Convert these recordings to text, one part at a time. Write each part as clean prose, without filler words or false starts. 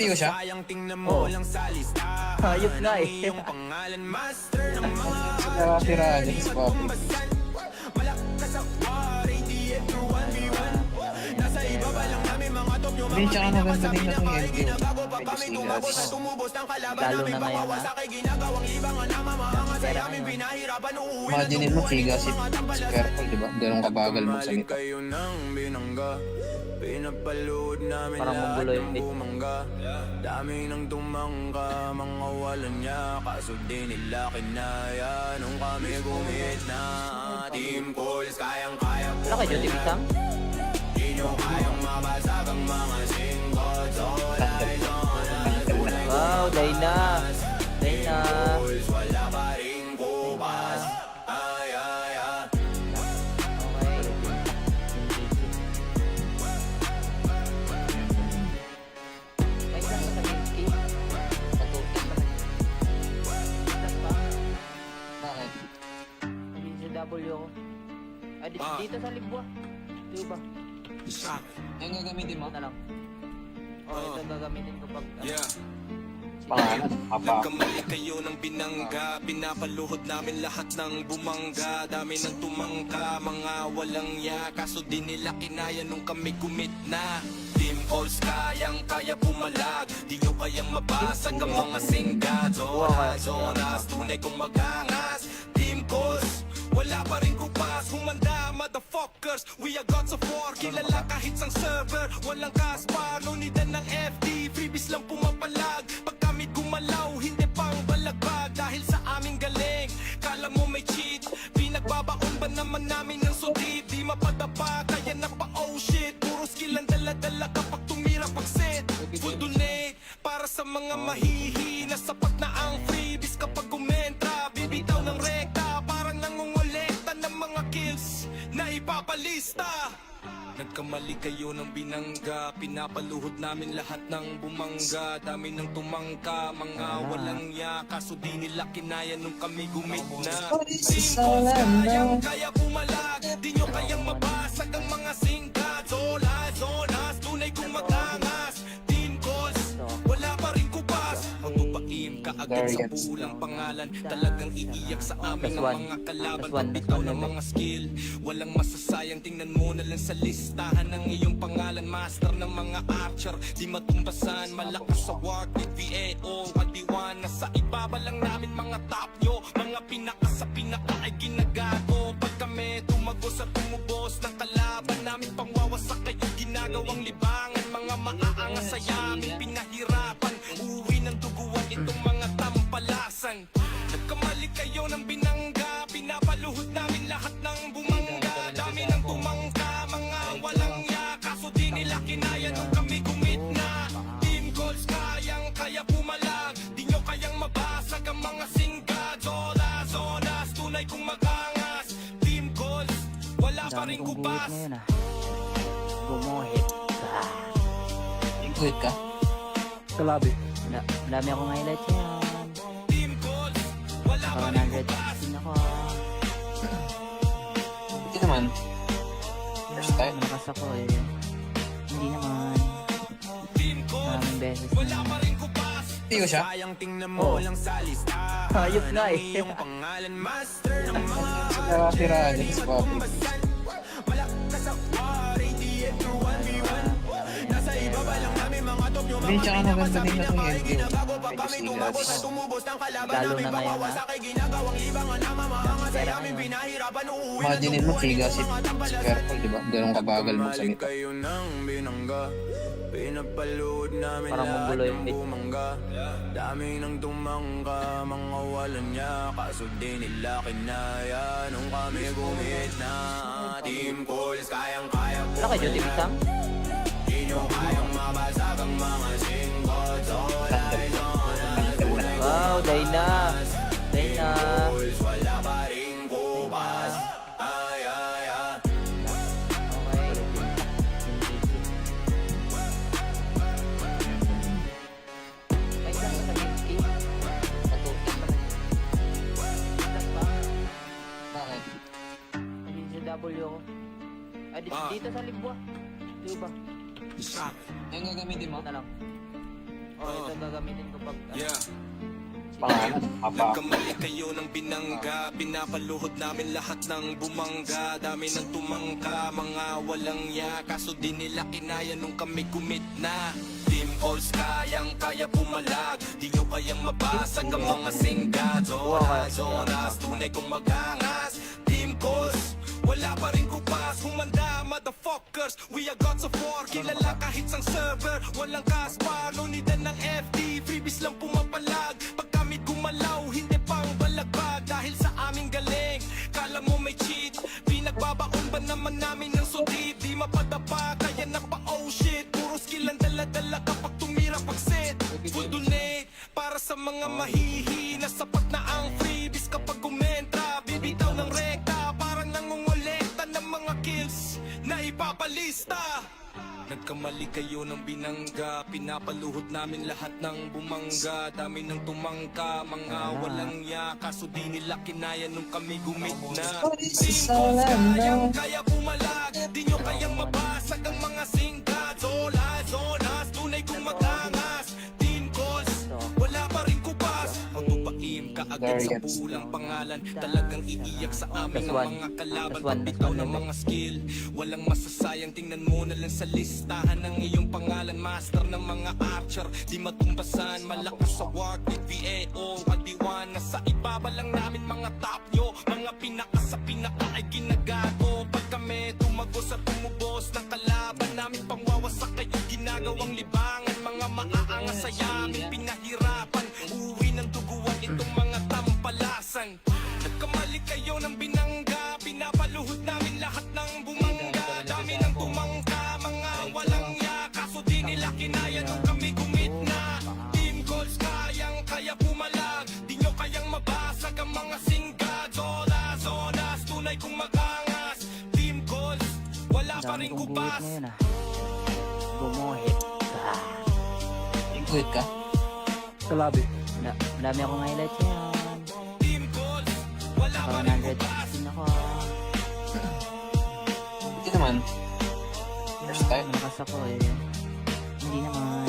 Tiyo siya? Oh. Hayop nga eh. Nakatira dyan sa Papi. Hindi, tsaka maganda din na itong LTO. Medyo sigas. Lalo na ngayon na. Imagine mo, sigas si Purple, di ba? Ganun kabagal mo sa nito. Pinapalood namin Parang monggulo yung beat. Daming nang tumangka, mga walang niya. Kaso di nila kinaya nung kami gumit na. Team calls, kayang-kaya po. Wala kay Jody Bisang? Di nyo kayang mabasag ang mga singles. All eyes on us. Wow, Dayna. Dayna. Calls, wala pa rin bukas. Ay, ay, ay. Okay. May class sa Kaminski. Pag-uukit pa rin. Class pa? Bakit? Nandito sa W ako. Ah, dito sa Libwa. Di ba? Yung gagamitin mo? Ito na lang. Oh, ito gagamitin ko pag... Pangalan? Apa? Nagkamali kayo ng binangga, pinapaluhod namin lahat ng bumangga. Dami ng tumangka, mga walang ya. Kaso di nila kinaya nung kami gumit na. Team calls, kayang-kaya pumalag. Di nyo kayang mabasag ang mga singgad. Zonas, tunay kong magangas. Team calls, wala pa rin kupas. Humanda, motherfuckers, we are gods of war. Kilala kahit sang server, walang kaspa. No need ng FD, freebies lang pumapalag. Pag kami gumalaw, hindi pang balagbag. Dahil sa aming galing, kala mo may cheat. Pinagbabaon ba naman namin ng sudit? Di mapadapa, kaya na pa oh shit. Puro skill ang dala-dala kapag tumira pag-set. Full donate, para sa mga mahihina. Sapat na ang freebies kapag kumentra. Bibitaw ng rekta, parang nangungulekta ng mga kills na ipapalista. Nagkamali kayo ng binangga, pinapaluhod namin lahat ng bumangga. Dami ng tumangka, mga walang ya. Kaso di nila kinaya nung kami gumit na. Simple, kaya pumalag. Di nyo kayang mabasag ang mga singkat. Zonas, tunay kong magangas. Team calls, wala pa rin kupas. Magbabaim ka agad sa pulang pangalan. Talagang iiyak sa amin ang mga kalaban. Pagbitaw ng mga skill, walang masasayang. Tingnan mo na lang sa listahan ng iyong pangalan. Master ng mga archer, di matumbasan. Malakas sa work with VAO Adiwan, nasa ibaba lang namin mga top nyo. Mga pinaka sa pinaka ay ginagago. Pag kami tumagos at tumubos ng kalaban namin, pangwawasak kayo ginagawang libangan. Mga maaangas sa yamin, pinahirapan. Uwi ng duguan itong mga tampalasan. Nagkamali kayo ng binangga, pinapaluhod namin lahat ng bumangga. Dami ng tumangka, mga walang ya. Kaso di nila kinaya nung kami gumit na. Team calls, kayang-kaya pumalag. Di nyo kayang mabasag ang mga singgad. Zonas, tunay kong magangas. Team calls, wala pa rin Dami kong buwit kubas. ngayon ah. Gumuhit. Wait ka? Kalabi. Dami akong highlights yan. Team calls, wala pa Parang rin 100 kubas. din ako. Hindi naman. First time. Malakas ako eh. Hindi naman. Team calls, Maraming beses wala na. pa rin kubas. Tiyo siya? Sayang tingnan Oh. mo lang sa listahan. Hayop nga eh. Ang iyong pangalan, master ng mga Nakatira dyan sa Papi. malakas sa war, ATM through 1v1. Nasa ibaba lang namin mga top nyo. Hindi, tsaka maganda din na itong LTO. Ginagawa pa Medyo kami tumabos at sigas. tumubos ng kalaban Lalo namin. na ngayon Pangwawasak na. ay ginagawang libangan na mamahangas ay aming pinahirapan. Uuwi na Imagine mo, sigas si Purple, di ba? Ganun kabagal mo sa nito. kayo ng binangga. Pinapalood namin Parang lahat monggulo yung ng beat. bumangga. Daming nang tumangka, mga walang niya. Kaso di nila kinaya nung kami gumit na. Team calls, kayang-kaya po. Wala kay Jody Bisang? Di nyo kayang mabasag ang mga singles. All eyes on us. Wow, Dayna. Dayna. Calls, wala pa rin kupas. Ay, ay, ay. Okay. May class sa Kaminski. Pag-uukit pa rin. Class pa? Bakit? Nandito sa W ako. Dito sa Libwa. Di ba? Yung gagamitin mo? Ito na lang. ito gagamitin ko pag Yeah. Pangalan, haba. Nagkamali kayo ng binangga, pinapaluhod namin lahat ng bumangga. Dami ng tumangka, mga walang ya, kaso di nila kinaya nung kami kumit na. Team calls kayang-kaya pumalag, di nyo kayang mabasag ang mga singgad. Zonas, tunay kong magangas. Team calls, wala pa rin kupas. Humanda, motherfuckers, we are gods of war. Kilala kahit sang server, walang kaspar. No need ng FD, freebies lang pumapalag. Pag kami gumalaw, hindi pang balagbag. Dahil sa aming galing, kala mo may cheat. Pinagbabaon ba naman namin ng sudit? Di mapadapa, kaya na pa oh shit. Puro skill ang dala-dala kapag tumira pag-set. Full donate, para sa mga mahihina. Sapat na ang freebies kapag gumentra. Bibitaw ng rekta, parang nangungulekta ng mga kills na ipapalista. Nagkamali kayo ng binangga, pinapaluhod namin lahat ng bumangga. Dami ng tumangka, mga walang ya, kaso di nila kinaya nung kami gumit na. Team calls kayang-kaya pumalag, di nyo kayang mabasag ang mga singkat. Zonas, tunay kong magangas. Team calls, wala pa rin kupas. Magpapaim ka agad sa pulang pangalan. Talagang iiyak sa amin ang mga kalaban. Pagbitaw ng mga skill, walang masasayang. Tingnan mo na lang sa listahan ng iyong pangalan. Master ng mga archer, di matumbasan. Malakas sa work with VAO, kadiwan. Nasa ibaba lang namin mga top nyo. Mga pinaka sa pinaka ay ginagago. Pag kami tumagos at tumubos ng kalaban namin, pangwawasak kayo ginagawang libangan. Mga maaangas sa yamin, pinahirapan. Uwi ng duguan itong mga tampalasan. Nagkamali kayo ng binangga, pinapaluhod namin lahat ng bumangga. Dami ng tumangka, mga walang ya, kaso di nila kinaya nung kami gumit na. Team calls kayang-kaya pumalag, di nyo kayang mabasag ang mga singgad. Zonas, tunay kong magangas. Team calls, wala pa rin kupas. Gumuhit. Wait ka? Sa labi. Madami akong highlights yan. Team calls, wala pa Naka rin 100 kupas. din ako. Hindi naman. First time. Malakas ako eh. Hindi naman.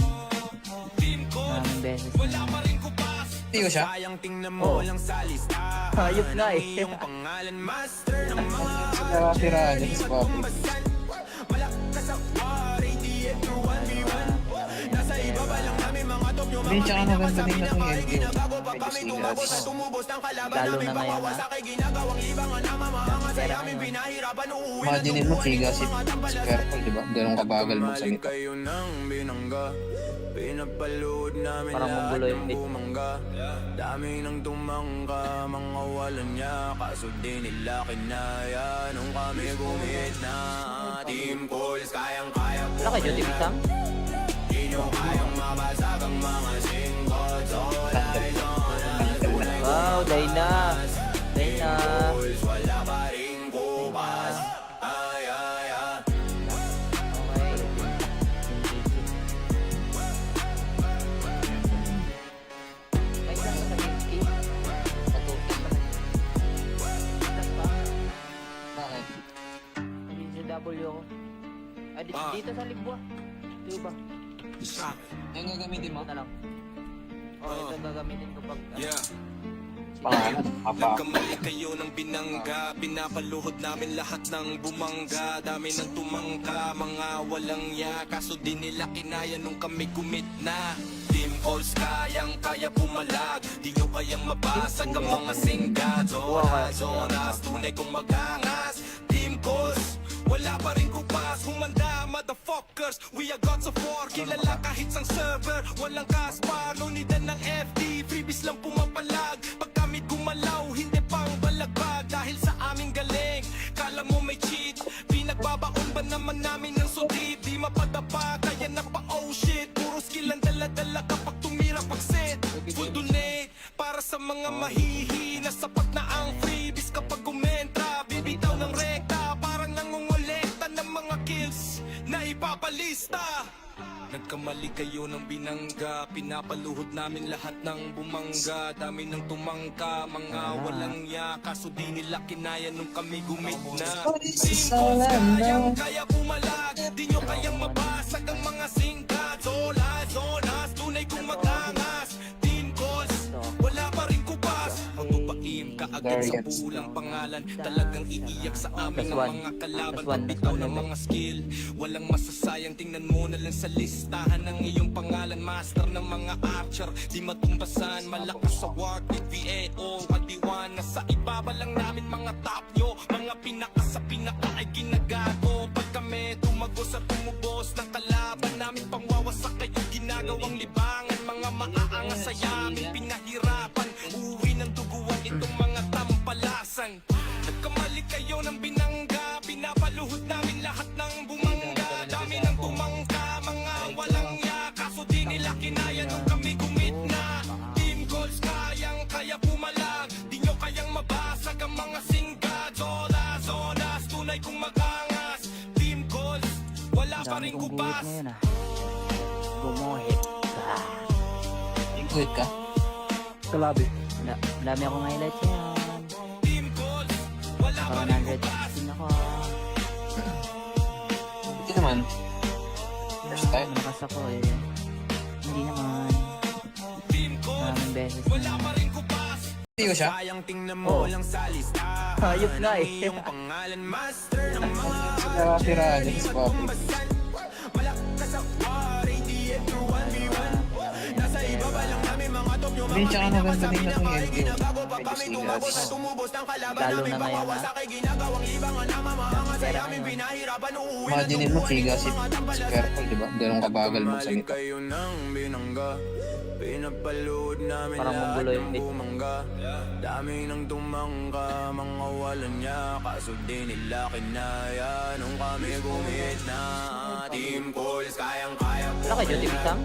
Team calls, Maraming beses wala na. pa rin kupas. Hindi ko siya. Sayang tingnan mo lang sa listahan. Ayos nga eh. Ang iyong pangalan, master ng mga Nakatira dyan sa Bobby. kumbasan. Malakas sa war, ADF through 1v1. Nasa ibaba lang namin mga top nyo. Hindi, tsaka maganda din na itong LTO. Ginabago pa Medyo kami sigas. tumabos at tumubos ng kalaban Lalo namin. na ngayon, Pangwawasak ay ginagawang libangan na mamaangas ay aming pinahirapan. Uuwi na Imagine mo, Figa, si Purple, di ba? Ganun kabagal mo sa ito. kayo ng binangga, pinapalood namin Parang lahat mongoloid ng beat. bumangga. Dami ng tumangka, mga walan niya, kaso di nila kinaya nung kami gumit na. Team calls, kayang-kaya po. Wala kay Jody Bisam? Di nyo kayang mabasag ang mga singkot. Wow, Dayna. Dayna. Calls, wala pa rin kupas. Ay. Okay. Ay, saan ka sa Kinski? Natutin pa rin. Saan pa? Bakit? Nandito sa W ako. Ah, dito sa Libwa. Dito ba? Yung gagamitin mo? Ito na lang. Ito gagamitin ko pag... Yeah. Pangalan, haba. Nagkamali kayo ng binangga, pinapaluhod namin lahat ng bumangga. Dami ng tumangka, mga walang ya, kaso di nila kinaya nung kami gumit na. Team calls kayang-kaya pumalag, di nyo kayang mabasag ang mga singgad. Zonas, tunay kong magangas. Team calls, wala pa rin kupas. Humanda, motherfuckers, we are gods of war. Kilala kahit sang server, walang kaspar. No need ng FD, freebies lang pumapalag. Pag kami gumalaw, hindi pang balagbag. Dahil sa aming galing, kala mo may cheat. Pinagbabaon ba naman namin ng sudit? Di mapadapa, kaya na pa oh shit. Puro skill ang dala-dala kapag tumira pag-set. Full donate, para sa mga mahihina. Sapat na ang freebies kapag gumentra. Bibitaw ng rekta, parang nangungulekta ng mga kills na ipapalista. Nagkamali kayo ng binangga, pinapaluhod namin lahat ng bumangga. Dami ng tumangka, mga walang ya, kaso di nila kinaya nung kami gumit na. Team calls kayang-kaya pumalag, di nyo kayang mabasag ang mga singkat. Zonas, tunay kong magangas. agad sa Guardians. pulang pangalan. Talagang iiyak sa amin Plus ang one. mga kalaban. Plus one. Pagbitaw ng mga skill, walang masasayang. Tingnan mo na lang sa listahan ng iyong pangalan. Master ng mga archer, di matumbasan. Malakas sa work with VAO at D1. Nasa ibaba lang namin mga top nyo. Mga pinaka sa pinaka ay ginagago. Pag kami tumagos at tumubos ng kalaban namin, pangwawasak kayo ginagawang libangan. Mga maaangas sa yamin, pinahirapan. Uwi ng duguan itong mga tampalasan. Nagkamali kayo ng binangga, pinapaluhod namin lahat ng bumangga. Dami ng tumangka, mga walang ya. Kaso di nila kinaya nung kami gumitna. Team goals kayang kaya pumalag. Di nyo kayang mabasag ang mga singga. Zonas, tunay kong magangas. Team goals, wala pa Dami rin kong guhit kubas. ngayon ah. Gumuhit ka. Good ka? Kalabi. Dami akong highlights yan. Team goals, wala pa rin kubas. 116 ako. Hindi naman. First time. Malakas ako eh. Hindi naman. Team goals, Maraming beses wala na. pa rin kubas. Hindi ko siya. Sayang tingnan mo Oh. lang sa listahan. Hayop nga eh. Ang iyong pangalan, master ng mga Nakakasira dyan sa copy. malakas sa war, ATM through 1v1. Nasa ibaba lang namin mga top nyo. Hindi, tsaka maganda din na itong LDO. Ginagawa pa Medyo kami tumabos at sigas. tumubos ng kalaban Lalo namin. na ngayon, Pangwawasak ay ginagawang libangan na mamahangas sa Pera amin. ngayon. Pinahirapan uuwi ng Imagine mo, duguan Figa, itong si mga tampalas. Careful, di ba? Ganun kabagal mo sa Bumalik nito. kayo ng binangga. Pinapalood namin Parang lahat manggulo ng yung beat. bumangga. Dami ng tumangka, mga walan niya. Kaso di nila kinaya nung kami gumit na. Team calls, kayang-kaya po. Wala kayo, Team Sam?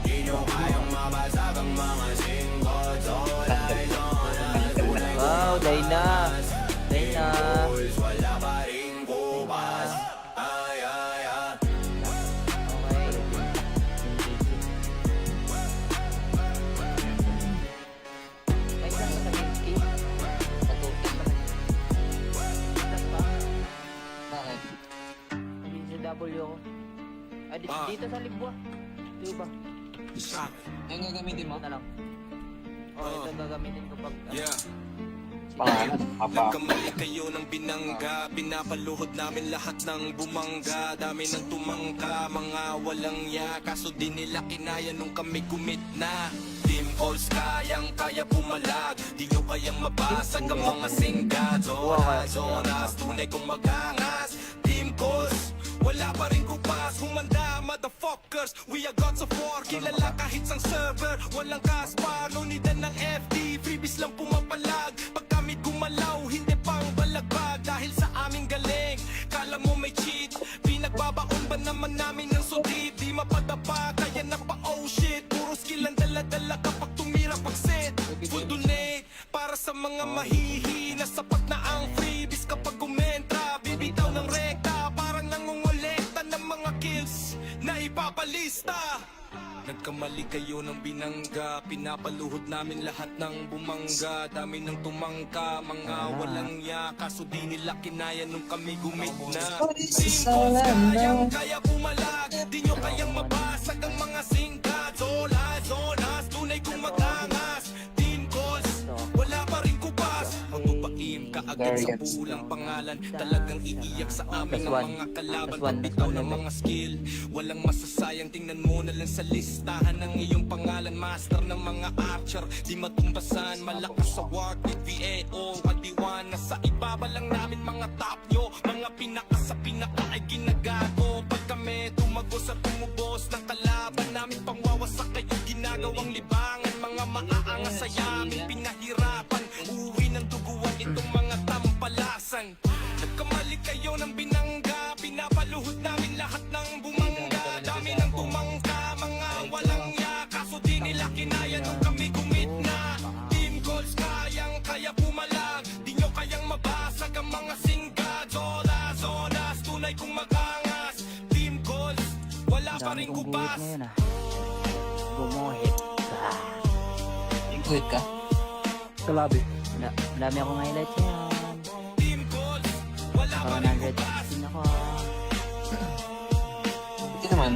Di nyo kayang mabasag ang mga singkots. All eyes on us. Tunay Wow, Dayna. Dayna. calls, wala pa rin kupas. Ay. Okay. May isang sa Kinski. Patutin pa rin. Plus pa. Bakit? Nandito sa W ako. Ah, dito sa Libwa. Ito ba? Yung gagamitin mo? Ito na lang. Ito gagamitin ko pag... Yeah. Pangalan. Haba. Nagkamali kayo ng binangga, pinapaluhod namin lahat ng bumangga. Dami ng tumangka, mga walang ya. Kaso di nila kinaya nung kami kumit na. Team calls kayang kaya pumalag. Di nyo kayang mabasag ang mga singga. Zonas, tunay kong magangas. Team calls, wala pa rin kupas. Humanda, motherfuckers, we are gods of war. Kilala kahit sang server, walang kaspar. No need ng FD, freebies lang pumapalag. Pag kami gumalaw, hindi pang balagbag. Dahil sa aming galing, kala mo may cheat. Pinagbabaon ba naman namin ng sudid? Di mapadapa, kaya na pa oh shit. Puro skill ang dala-dala kapag tumira pag-set. Full donate, para sa mga mahihina. Sapat na ang freebies kapag kumentra. Bibitaw ng rekta, parang nangungulekta ng mga kills na ipapalista. Nagkamali kayo ng binangga, pinapaluhod namin lahat ng bumangga. Dami ng tumangka, mga walang ya. Kaso di nila kinaya nung kami gumit na. Team calls kayang kaya pumalag. Di nyo kayang mabasag ang mga singka. Zonas, tunay kong magangas. Team calls, wala pa rin kubas. Magbabaim ka agad sa Guardians. pulang pangalan. Talagang iiyak sa amin Plus ang one. mga kalaban. Plus one. Pagbitaw ng mga skill, walang masasayang. Tingnan mo na lang sa listahan ng iyong pangalan. Master ng mga archer, di matumbasan. Malakas sa work with VAO at D1. Nasa ibaba lang namin mga top nyo. Mga pinaka sa pinaka ay ginagago. Pag kami tumagos at tumubos ng kalaban namin, pangwawasak kayo ginagawang libangan. Mga maaangas sa yamin, pinahirapan. Uwi ng duguan itong mga tampalasan. Nagkamali kayo ng binangga, pinapaluhod namin lahat ng bumangga. Dami ng tumangka, mga walang ya. Kaso di nila kinaya nung kami kumit na. Team goals kayang kaya pumalag. Di nyo kayang mabasag ang mga singga. Zonas, tunay kong magangas. Team goals, wala pa Dami rin kong guhit kubas. ngayon ah. Gumuhit ka. Good ka? Kalabi. Dami akong highlights yan. Team goals, wala pa rin kubas. 116 ako. Hindi naman.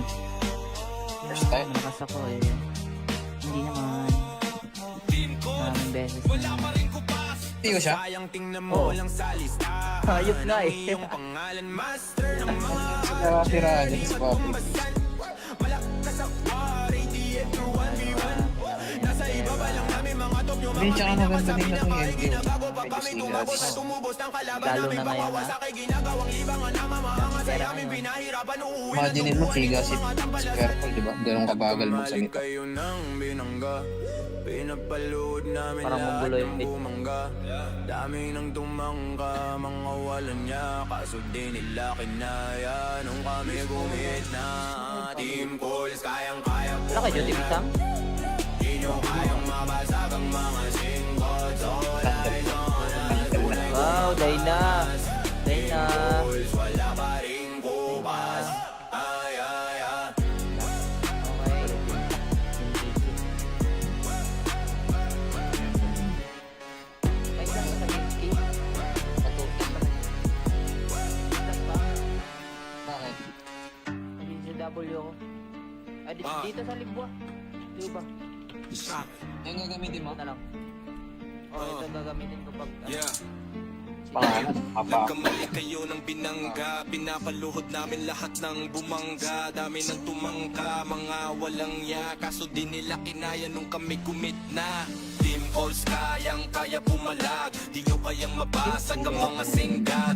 First time. Malakas ako eh. Hindi naman. Team goals, Maraming beses wala na. pa rin kubas. Tiyo siya? Sayang tingnan mo lang sa lista. Hayop nga eh. Yung pangalan master ng mga Kaya tira dyan sa Papi. malakas sa war, ATM through 1v1. Nasa ibaba lang namin mga top yung Hindi, mga tsaka maganda din pinakasabi na na itong kahit LDO. ginagawa pa kami Medyo tumabos sigas. at tumubos ng kalaban Lalo namin na ngayon, bawawa ha? sa kay ginagawang libangan na mamahanga sa Pera amin ngayon. pinahirapan uuwi na Imagine mo, Figa, si Careful, di ba? Ganun kabagal mo sa nito. kayo ng binangga. Pinapalood namin Parang lahat mongoloid ng eh. bumangga. Dami nang tumangka, mga walang niya. Kaso di nila kinaya nung kami gumit na. Team calls, kayang-kaya po. Wala kayo, Team Sam? Di nyo kayang mabasag ang mga singles. All eyes on us. Wow, Dayna. Dayna. Calls, wala pa rin bukas. Ay, ay, ay. Okay. Ay, saan ka sa Gipsy? Patutis pa rin. Saan ba? Bakit? Nandito sa W ako. Ah, dito sa Libwa. Di ba? Yung gagamitin mo? Ito na lang. Oh, ito gagamitin ko pag... Yeah. Pangalan? Apa? Nagkamali kayo ng binangga. Pinapaluhod namin lahat ng bumangga. Dami ng tumangka, mga walang ya. Kaso di nila kinaya nung kami kumit na. Team calls, kayang-kaya pumalag. Di nyo kayang mabasag ang mga singgad.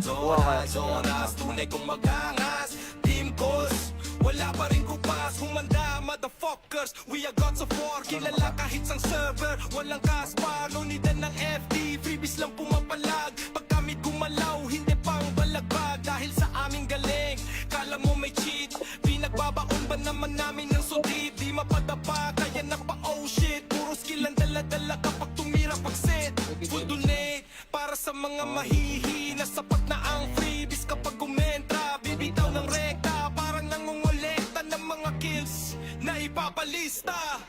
Zonas, tunay kong magangas. Team calls, wala pa rin kupas. Humanda, motherfuckers. We are gods of war. Kilala kahit sang server. Walang kaspar, no need ng FD. Freebies lang pumapalag. Pag kami gumalaw, hindi pang balagbag. Dahil sa aming galing, kala mo may cheat. Pinagbabaon ba naman namin ng sudit? Di mapadapa, kaya na pa oh shit. Puro skill ang dala-dala kapag tumira pag-set. Full donate, para sa mga mahihina. Sapat na ang freebies kapag kumentra. Bibitaw ng rekta, parang nangungulekta ng mga kills na ipapalista.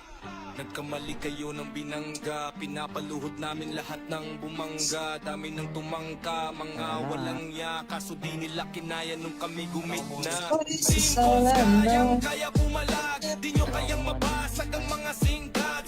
Nagkamali kayo ng binangga. Pinapaluhod namin lahat ng bumangga. Dami ng tumangka, mga walang ya. Kaso di nila kinaya nung kami gumit na. Team calls, kaya pumalag. Di nyo kayang mabasag ang mga singkat.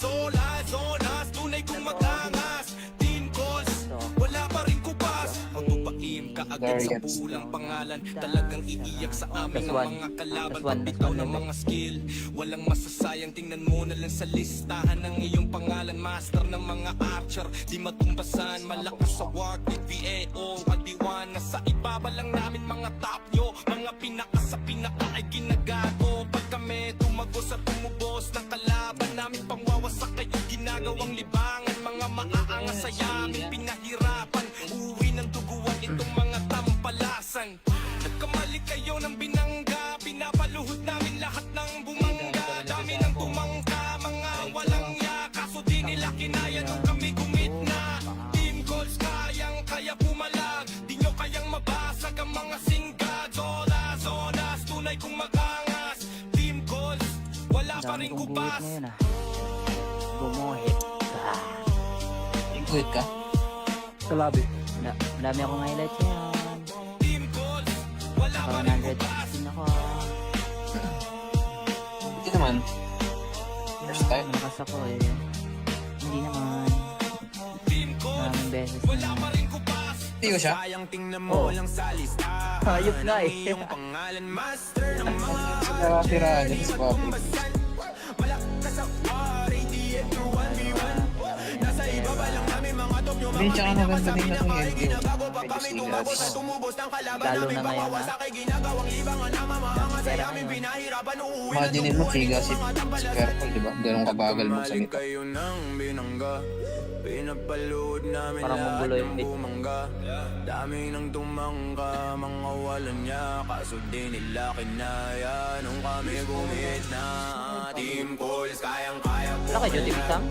Zonas, tunay kong magangas. Team calls, wala pa rin kupas. Magtupaim ka agad sa pulang pangalan. Talagang iiyak sa amin Plus ang one. mga kalaban. Plus one. Pagbitaw Plus ng one. mga skill. Walang masasayang, tingnan mo na lang sa listahan ng iyong pangalan. Master ng mga archer, di matumbasan. Malakas sa war with VAO. Adiwan na sa ibaba lang namin mga top nyo. Mga pinaka sa pinaka ay ginagato. Pag kami tumagos at tumubos ng kalaban namin, pangwawasak kayo ginagawang libangan. Mga maaangas sa yamin, pinahirapan. Uwi ng duguan itong mga tampalasan. Nagkamali kayo ng binangga. Pinapaluhod namin lahat ng bumangga. Dami ng tumangka, mga walang ya. Kaso di nila kinaya nung kami gumit na. Team calls, kayang-kaya pumalag. Di nyo kayang mabasag ang mga singgad. Zonas, tunay kong magangas. Team calls, wala pa Dami rin kong buhit kupas. ngayon ah. Bumuhit. Ah. Wait ka? Kalabi. Madami akong highlights yan. Team calls, wala pa Parang rin 100 kupas. din ako. Hindi naman. First time. Malakas ako eh. Hindi naman. Team calls, Maraming beses wala na. pa rin kupas. Tiyo siya? Sayang tingnan mo lang sa lista. Hayop nga eh. Iyong pangalan master ng mga Kaya tira dyan sa Papi. malakas sa war, ATM through 1v1. Nasa ibaba lang namin mga top yung Hindi, mga tsaka maganda pinakasabi din na na itong kahit LDO. ginagawa pa Medyo kami tumabos at sigas. tumubos ng kalaban Lalo namin na ngayon, bawawa ha? sa kay ginagawang libangan na mamahanga sa Pera amin ngayon. pinahirapan uuwi na Imagine mo, Figa, si Careful, di ba? Ganun kabagal mo sa nito. kayo ng binangga. Pinapalood namin Parang lahat mongoloid ng eh. bumangga. Dami nang tumangka, mga walang niya. Kaso di nila kinaya nung kami gumit na. Team calls, kayang-kaya po. Wala kayo, Team Sam?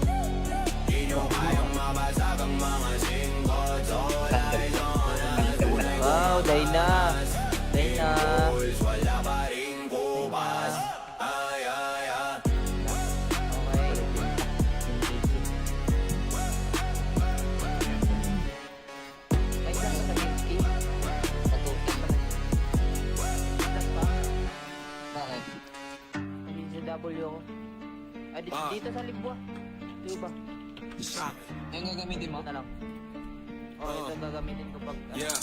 Di nyo kayang mabasag ang mga singles. All eyes on us. Wow, Dayna. Dayna. Calls, wala pa rin kupas. Ay, ay, ay. Okay. Ay, saan ka sa Gipsy? Patutis pa rin. Saan ba? Bakit? Nandito sa W ako. Ah, dito sa Libwa. Di ba? Yung gagamitin mo? Ito na lang. ito gagamitin ko pag Yeah.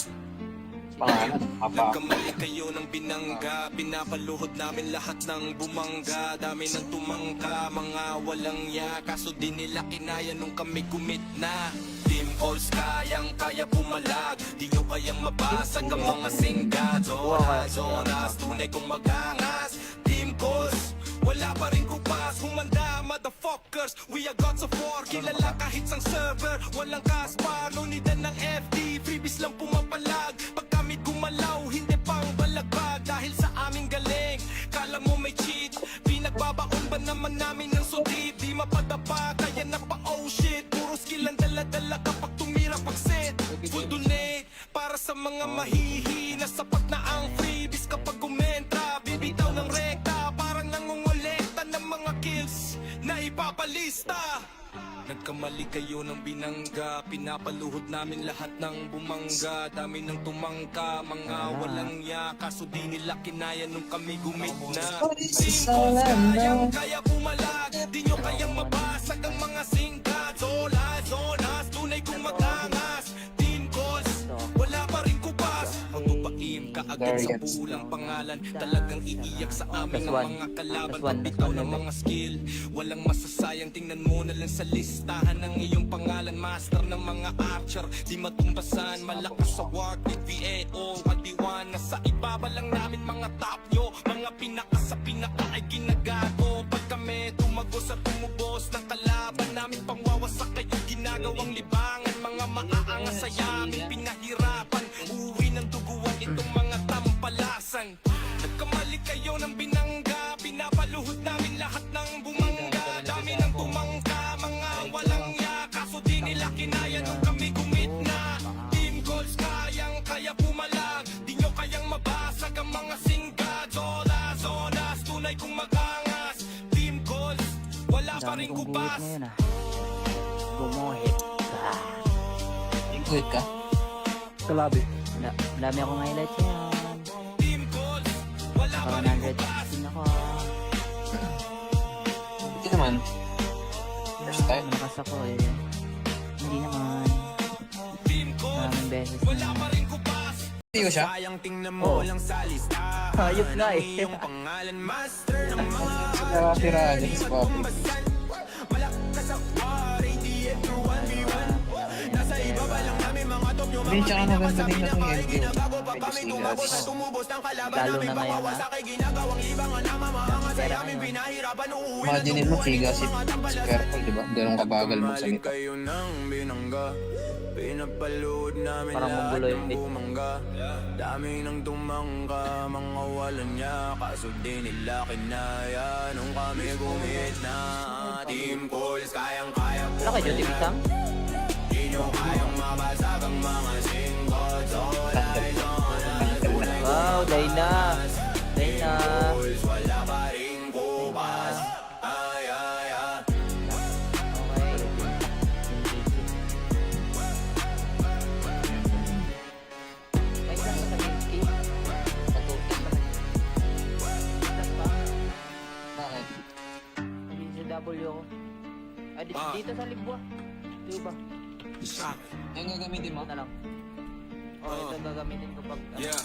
Pangalan, haba. Nagkamali kayo ng binangga, pinapaluhod namin lahat ng bumangga. Dami ng tumangka, mga walang ya, kaso di nila kinaya nung kami gumit na. Team calls kayang-kaya pumalag, di nyo kayang mabasag ang mga singgad. Zonas, tunay kong magangas. Team calls, wala pa rin kupas. Humanda, motherfuckers, we are gods of war. Kilala kahit sang server, walang kaspar. No need ng FD, freebies lang pumapalag. Pag kami gumalaw, hindi pang balagbag. Dahil sa aming galing, kala mo may cheat. Pinagbabaon ba naman namin ng sudit? Di mapadapa, kaya na pa oh shit. Puro skill ang dala-dala kapag tumira pag-set. Full donate, para sa mga mahihina. Sapat na ang freebies kapag gumentra. Bibitaw ng rekta, parang nangungulekta ng mga kills na ipapalista. Nagkamali kayo ng binangga, pinapaluhod namin lahat ng bumangga. Dami ng tumangka, mga walang ya, kaso di nila kinaya nung kami gumit na. Team calls kayang-kaya pumalag, di nyo kayang mabasag ang mga singkat. Zonas, tunay kong magangas. Team calls, wala pa rin kupas. Magpapaim ka agad sa pulang pangalan. Talagang iiyak sa amin ang mga kalaban. Pagbitaw ng mga skill, walang masasayang. Tingnan mo na lang sa listahan ng iyong pangalan. Master ng mga archer, di matumbasan. Malakas sa work with VAO, kadiwan. Nasa ibaba lang namin mga top nyo. Mga pinaka sa pinaka ay ginagago. Pag kami tumagos at tumubos ng kalaban namin, pangwawasak kayo ginagawang libangan. Mga maaangas sa yamin, pinahirapan. Uwi ng duguan itong mga tampalasan. Nagkamali kayo ng binangga, pinapaluhod namin lahat ng bumangga. Dami ng tumangka, mga walang ya, kaso di nila kinaya nung kami gumit na. Team calls kayang-kaya pumalag, di nyo kayang mabasag ang mga singgad. Zonas, tunay kong magangas. Team calls, wala pa rin kupas. Gumuhit. Wait ka? Kalabi. Dami akong highlights yan. Team calls, wala pa Parang rin 100 kupas. din ako. Hindi naman. First time. Malakas ako eh. Hindi naman. Team calls, Maraming beses wala na. pa rin kupas. Hindi ko siya. Sayang tingnan mo lang sa listahan. Hayop nga eh. Ang iyong pangalan, master ng mga Nakakira dyan sa Bobby. kumbasan. Malakas sa war, ADM to 1v1. Nasa ibaba lang namin mga top nyo. Hindi, tsaka maganda din na kung LTO. Ginagago pa kami Medyo tumabos sigas. at tumubos ng kalaban Lalo namin. na ngayon, Pangwawasak ay ginagawang libangan na mamaangas ay aming pinahirapan. Uuwi na Imagine mo, Figa, si Purple, di ba? Ganun kabagal magsalita. kayo ng binangga. Pinapalood namin Parang lahat mongoloid, ng eh. bumangga. Dami ng tumangka, mga walang niya, kaso di nila kinaya nung kami gumit na. Team calls, kayang-kaya po Wala kay Jody Pisang? di nyo kayang mabasag ang mga singkot. Wow, Dayna. Dayna. Calls, wala pa rin kupas. Ay. Okay. Ay, saan ka sa Kinski? Patutin ka na. Saan ba? Bakit? Nandito sa W ako. Ay, dito sa Libwa. Dito ba? Yung gagamitin mo? Ito na lang. Ito gagamitin ko pag... Yeah.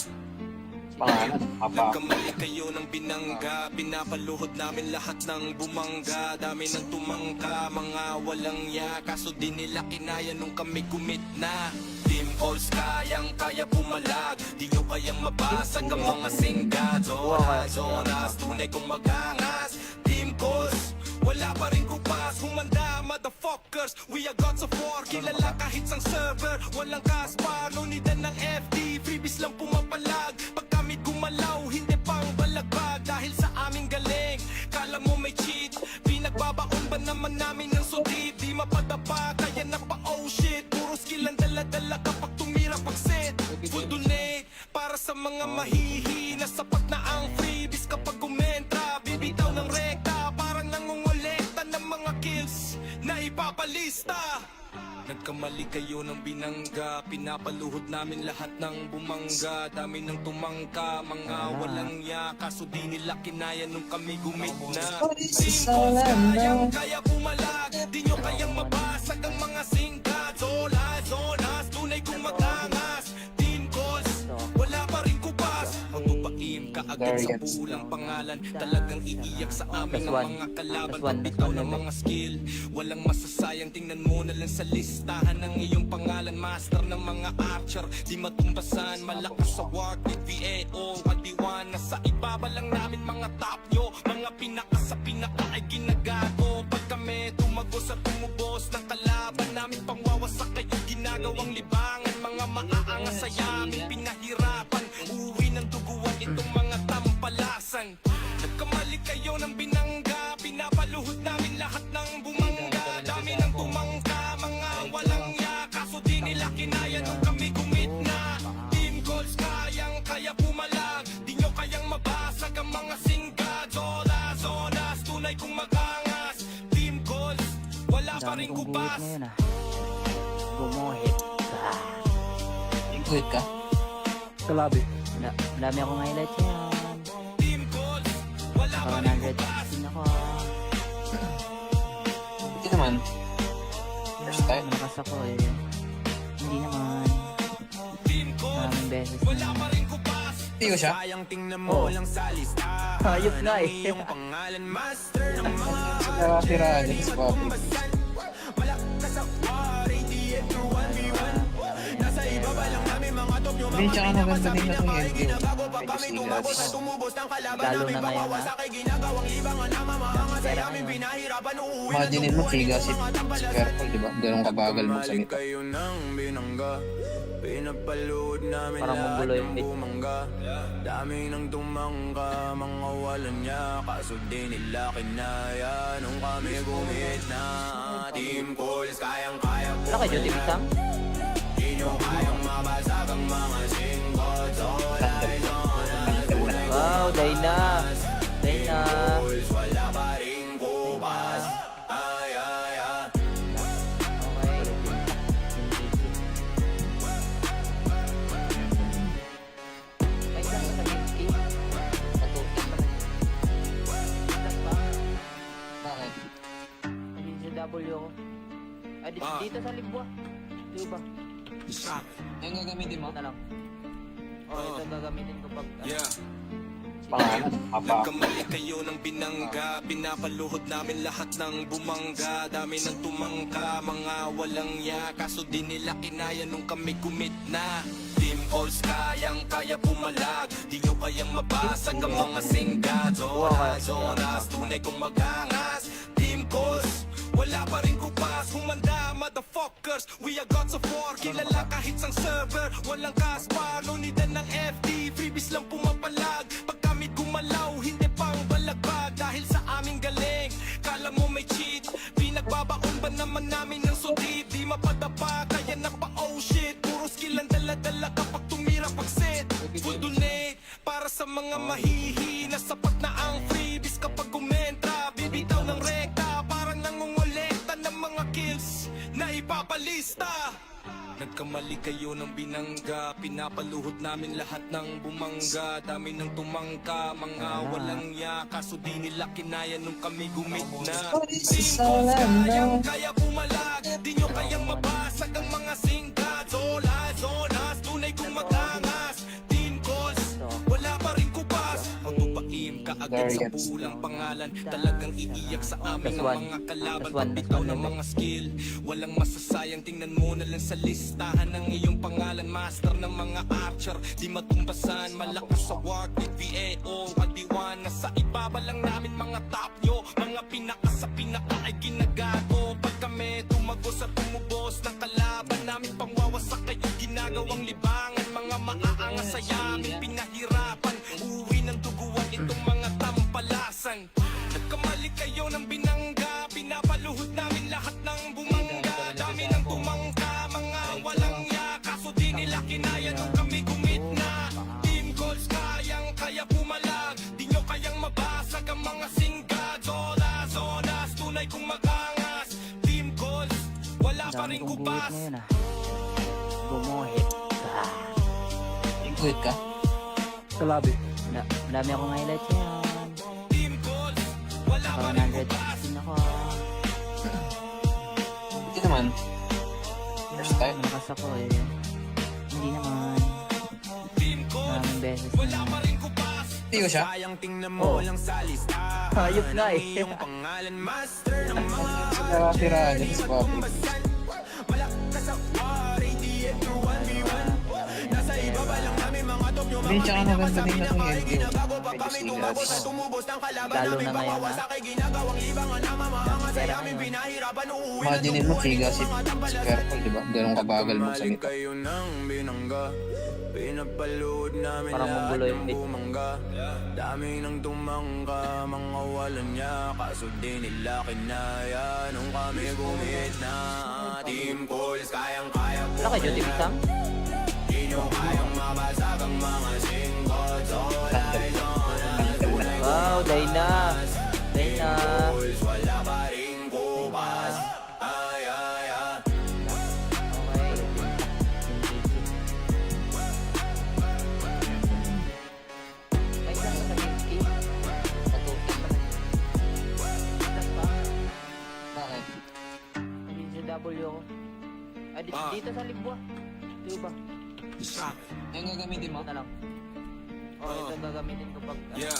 Pangalan, haba. Nagkamali kayo ng binangga, pinapaluhod namin lahat ng bumangga. Dami ng tumangka, mga walang ya, kaso di nila kinaya nung kami gumit na. Team calls kayang-kaya pumalag, di nyo kayang mabasag ang mga singgad. Zonas, tunay kong magangas. Team calls, wala pa rin kupas. Humanda, motherfuckers, we are gods of war. Kilala kahit sang server, walang kaspar. No need ng FD, freebies lang pumapalag. Pag kami gumalaw, hindi pang balagbag. Dahil sa aming galing, kala mo may cheat. Pinagbabaon ba naman namin ng sudit? Di mapadapa, kaya na pa oh shit. Puro skill ang dala-dala kapag tumira pag-set. Full donate, para sa mga mahihina. Sapat na ang freebies kapag gumentra. Bibitaw ng rekta, parang nangungulekta ng mga kills na ipapalista. Nagkamali kayo ng binangga, pinapaluhod namin lahat ng bumangga. Dami ng tumangka, mga walang ya, kaso di nila kinaya nung kami gumit na. Team calls kayang-kaya pumalag, di nyo kayang mabasag ang mga singkat. Zonas, tunay kong agad sa Guardians. pulang pangalan. Talagang iiyak sa amin Last ang one. mga kalaban. Last one. Pagbitaw Last ng one. mga skill, walang masasayang. Tingnan mo na lang sa listahan ng iyong pangalan. Master ng mga archer, di matumbasan. Malakas sa war with VAO at D1. Nasa ibaba lang namin mga top nyo. Mga pinaka sa pinaka ay ginagago. Pag kami tumagos at tumubos ng kalaban namin, pangwawasak kayo ginagawang libangan. Mga maaangas sa yamin, pinahirapan. Uwi ng duguan itong mga tampalasan. Nagkamali kayo ng binangga, pinapaluhod namin lahat ng bumangga. Dami ng tumangka, mga walang ya. Kaso di nila kinaya nung kami gumitna. Team goals kayang kaya pumalag. Di nyo kayang mabasag ang mga singga. Zola, zonas, tunay kong magangas. Team goals, wala pa Dami rin kong guhit kubas. ngayon ah. Gumuhit ka. Good ka? Kalabi. Dami akong highlights ngayon. Team goals, wala pa rin 100 kubas. din ako. Hindi naman. First time. Malakas ako eh. Hindi naman. Team goals, Maraming beses wala na. pa rin kubas. Hindi ko siya. Sayang tingnan mo lang sa listahan. Hayop nga eh. Ang iyong pangalan, master ng mga Nakakasira dyan sa copy. malakas sa war, ATM through 1v1. Nasa ibaba lang namin mga top nyo. Hindi, tsaka maganda din na itong LDO. Ginagawa pa May kami tumabos at tumubos ng kalaban Lalo namin. na ngayon, Pangwawasak ay ginagawang libangan na mamaangas ay aming pinahirapan. Uuwi na Imagine mo, Figa, si Squirtle, di ba? Ganun kabagal magsalita. kayo ng binangga. Pinapalood namin Parang lahat monggulo ng yung beat. bumangga. Dami ng tumangka, mga walan niya. Kaso di nila kinaya nung kami gumit na. Team calls, kayang-kaya po. Wala kayo, Team Sam? Di nyo kayang mabasag ang mga singles. All eyes on us. Wow, Dayna. Dayna. Calls, wala pa rin kupas. Ay, ay, ay. Okay. Ay, saan ka sa Gipsy? Patutin pa rin. Saan ba? Bakit? Nandito sa W ako. Ay, dito sa Libwa. Di ba? Yung gagamitin mo? Ito na lang. Ito gagamitin ko pag... Yeah. Pangalan? Haba. Nagkamali kayo ng binangga, pinapaluhod namin lahat ng bumangga. Dami ng tumangka, mga walang ya. Kaso di nila kinaya nung kami kumit na. Team calls kayang kaya pumalag. Di nyo kayang mabasag ang mga singga. Zonas, zonas, tunay kong magangas. Team calls, wala pa rin kupas. Humanda, motherfuckers, we are gods of war. Kilala kahit sang server, walang kaspar. Nunidan ng FD, freebies lang pumapalag. Pag kami gumalaw, hindi pang balagbag. Dahil sa aming galing, kala mo may cheat. Pinagbabaon ba naman namin ng sudid? Di mapadapa, kaya na pa oh shit. Puro skill ang dala-dala kapag tumira pag-set. Full donate, para sa mga mahihina. Sapat na ang freebies kapag kumentra. Bibitaw ng rekta, parang nangungulekta ng mga kills na ipapalista. Nagkamali kayo ng binangga, pinapaluhod namin lahat ng bumangga. Dami ng tumangka, mga walang ya. Kaso di nila kinaya nung kami gumit na. Team calls kayang kaya pumalag. Di nyo kayang mabasag ang mga singka. Zola, zonas, tunay kong magangas. Team calls, wala pa rin kubas. Magbabaim ka agad sa Guardians. pulang pangalan. Talagang iiyak sa amin Last ang one. mga kalaban. Last one. Pagbitaw ng mga skill, walang masasayang. Tingnan mo na lang sa listahan ng iyong pangalan. Master ng mga archer, di matumbasan. Malakas sa war with VAO at D1. Nasa ibaba lang namin mga top nyo. Mga pinaka sa pinaka ay ginagago. Pag kami tumagos at tumubos ng kalaban namin, pangwawasak kayo ginagawang libangan. Mga maaangas sa yamin, pinahirapan. Uwi ng duguan itong mga tampalasan. Nagkamali kayo ng binangga, pinapaluhod namin lahat ng bumangga. Dami ng tumangka, mga walang ya. Kaso di nila kinaya nung kami kumit na. Team goals kayang kaya pumalag. Di nyo kayang mabasag ang mga singga. Zola, zonas, tunay kong magangas. Team goals, wala pa Dami rin kong guhit kubas. ngayon ah. Gumuhit ka. Good ka? Kalabi. Dami akong highlights ngayon. Team goals, wala pa rin 100 kubas. din ako. Hindi naman. First time. Malakas ako eh. Hindi naman. Team goals, Maraming beses wala na. pa rin kubas. Tiyo siya? sayang tingnan mo lang sa lista. Hayop nga eh. Iyong pangalan, master ng mga Sira dyan sa public. malakas sa war, ATM through 1v1. Nasa ibaba lang namin mga top nyo. Hindi, tsaka maganda din na itong LQ. Bago pa Medyo kami tumubos at sigas. tumubos ng kalaban Lalo namin na ngayon, pawawasak ay ginagawang libangan na mamahangas ay aming pinahirapan. Uuwi na Imagine mo, Figa, si Square di ba? Ganun kabagal mo sa Bumalik gitna. kayo ng binangga. Pinapalood namin Parang lahat monggulo ng yung beat. bumangga. Dami nang tumangka, mga walang niya. Kaso di nila kinaya nung kami gumit na. Team calls, kayang-kaya po. Wala kayo, Jody Sam? Di nyo kayang mabasag ang mga singles. All eyes on us. Tunay Wow, Dayna. Dayna. calls, wala pa rin bukas. Ay, ay, ay. Okay. May isang sa Kinski. Patutis pa rin. Ilan pa? Bakit? Nag-CW ako. Ah, dito sa Libwa. Di ba? Yung gagamitin mo? Ito na lang. Oh, ito gagamitin ko pag... Yeah.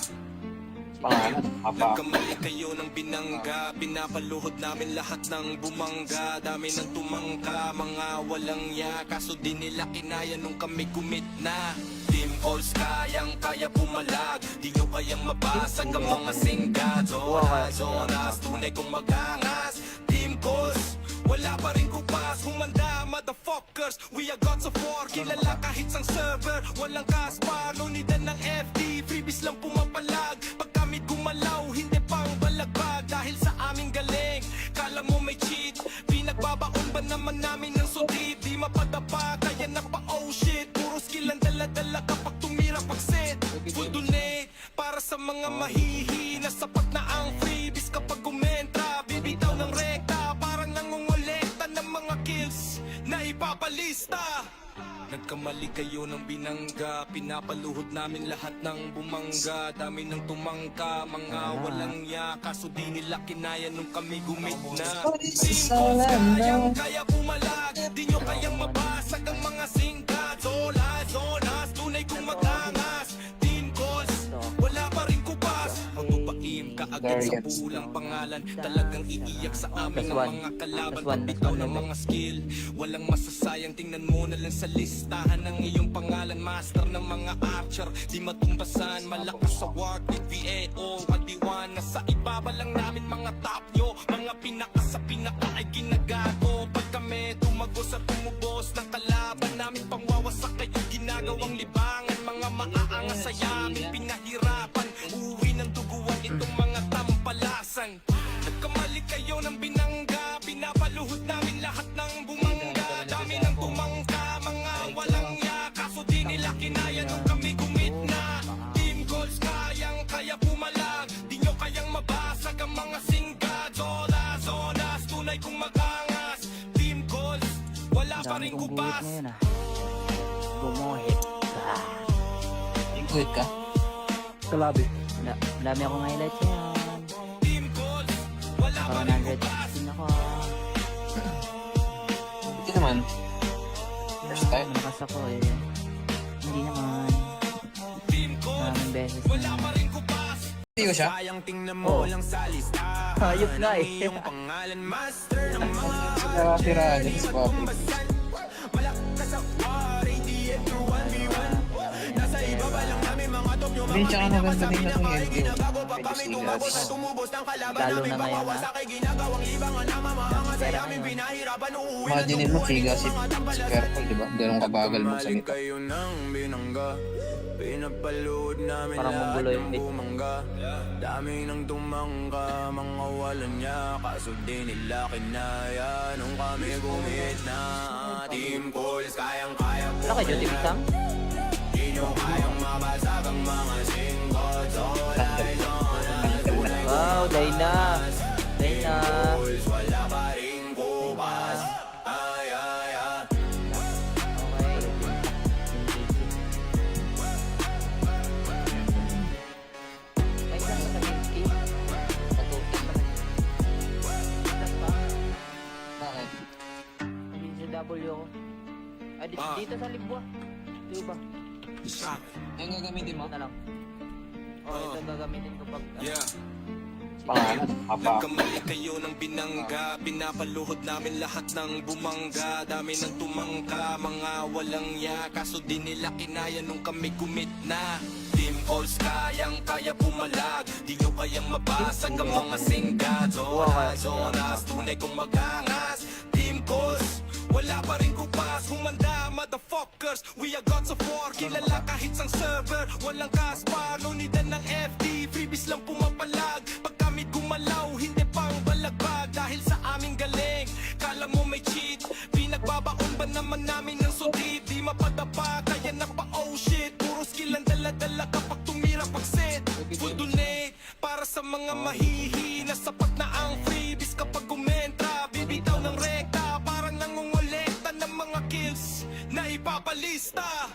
Pangalan? Apa? Nagkamali kayo ng binangga. Pinapaluhod namin lahat ng bumangga. Dami ng tumangka, mga walang ya. Kaso di nila kinaya nung kami kumit na. Team calls, kayang-kaya pumalag. Di nyo kayang mabasag ang mga singkat. Zonas, tunay kong magangas. Team calls, wala pa rin kupas. Humanda, motherfuckers. We are gods of war. Kilala kahit sang server. Walang kaspar, no need ng FD. Freebies lang pumapalag. Pag kami gumalaw, hindi pang balagbag. Dahil sa aming galing, kala mo may cheat. Pinagbabaon ba naman namin ng sudit? Di mapadapa, kaya na pa oh shit. Puro skill ang dala-dala kapag tumira pag-set. Full donate, para sa mga mahihina. Sapat na ang freebies kapag kumentra. Bibitaw ng rekta, parang nangungulekta ng mga kills na ipapalista. Nagkamali kayo ng binangga. Pinapaluhod namin lahat ng bumangga. Dami ng tumangka, mga walang ya. Kaso di nila kinaya nung kami gumit na. Team calls, kayang-kaya pumalag. Di nyo kayang mabasag ang mga singkat. Zonas, tunay kong magangas. Team calls, wala pa rin kupas. Magtupaim ka agad sa pulang pangalan. Talagang iiyak sa amin ang mga kalaban. Pagbitaw ng mga skill, walang masasayang. Tingnan mo na lang sa listahan ng iyong pangalan. Master ng mga archer, di matumbasan. Malakas sa war, VAO, kadiwan. Nasa ibaba lang namin mga top nyo. Mga pinaka sa pinaka ay ginagago. Pag kami tumagos at tumubos ng kalaban namin pangwawasak ay ginagawang libangan. Mga maaangas sa yamin, pinahirapan. Uwi ng duguan itong mga tampalasan. Nagkamali kayo ng binangga. Pinapaluhod namin lahat ng bumangga. Dami ng tumangka, mga walang ya. Kaso di nila kinaya nung kami gumit na. Team calls, kayang-kaya pumalag. Di nyo kayang mabasag ang mga singkat. Zonas, tunay kong magangas. Team calls, wala pa rin Dami kong buwit kupas. ngayon ah. Bumuhit. Good ka? Kalabi. Dami akong highlights yan. Team calls, wala pa Parang rin 100 kupas. din ako. Hindi naman. First time. Malakas ako eh. Hindi naman. Team calls, Maraming beses wala na. pa rin kupas. Tiyo siya? Sayang tingnan mo lang sa lista. Hayop nga eh. Iyong pangalan, master ng mga Sira dyan sa public. malakas sa war, ATM through 1v1. Nasa ibaba lang namin mga top nyo. Hindi, tsaka maganda din na itong LQ. Ginagawa pa Medyo kami sigas. tumabos at tumubos ng kalaban Lalo namin na ngayon, pawawasak ay ginagawang libangan na mamahangas ay aming pinahirapan. Uuwi na Imagine mo, Figa, si Square di ba? Ganun kabagal mo sa gitna. kayo ng binangga. Pinapalood namin Parang lahat monggulo yung ng beat. bumangga. Dami nang tumangka, mga walang niya. Kaso di nila kinaya nung kami gumit na. Team calls, kayang-kaya po. Wala kayo, Jody Sam? Di nyo kayang mabasag ang mga singkat. All eyes on us. Tunay Wow, Dayna. Dayna. calls, wala pa rin kupas. Ay, ay, ay. Okay. May isang sa Kinski. Patutis pa rin. Ilan pa? Bakit? Nag-CW ako. Ah, dito sa Libwa. Di ba? Yung gagamitin mo? Ito na lang. ito gagamitin ko pag Yeah. Pangalan, apa. Nagkamali kayo ng binangga, pinapaluhod namin lahat ng bumangga. Dami ng tumangka, mga walang ya, kaso di nila kinaya nung kami gumit na. Team calls kayang-kaya pumalag, di nyo kayang mabasag ang mga singgad. Zonas, zonas, tunay kong magangas. Team calls, wala pa rin kupas. Humanda, motherfuckers, we are gods of war. Kilala kahit sang server, walang kaspar. Nunidan ng FD, freebies lang pumapalag. Pag kami gumalaw, hindi pang balagbag. Dahil sa aming galing, kala mo may cheat. Pinagbabaon ba naman namin ng sudid? Di mapadapa, kaya na pa oh shit. Puro skill ang dala-dala kapag tumira pag-set. Full donate, para sa mga mahihina. Sapat na ang freebies kapag kumentra. Bibitaw ng rekta, parang nangungulekta ng mga kills na ipapalista.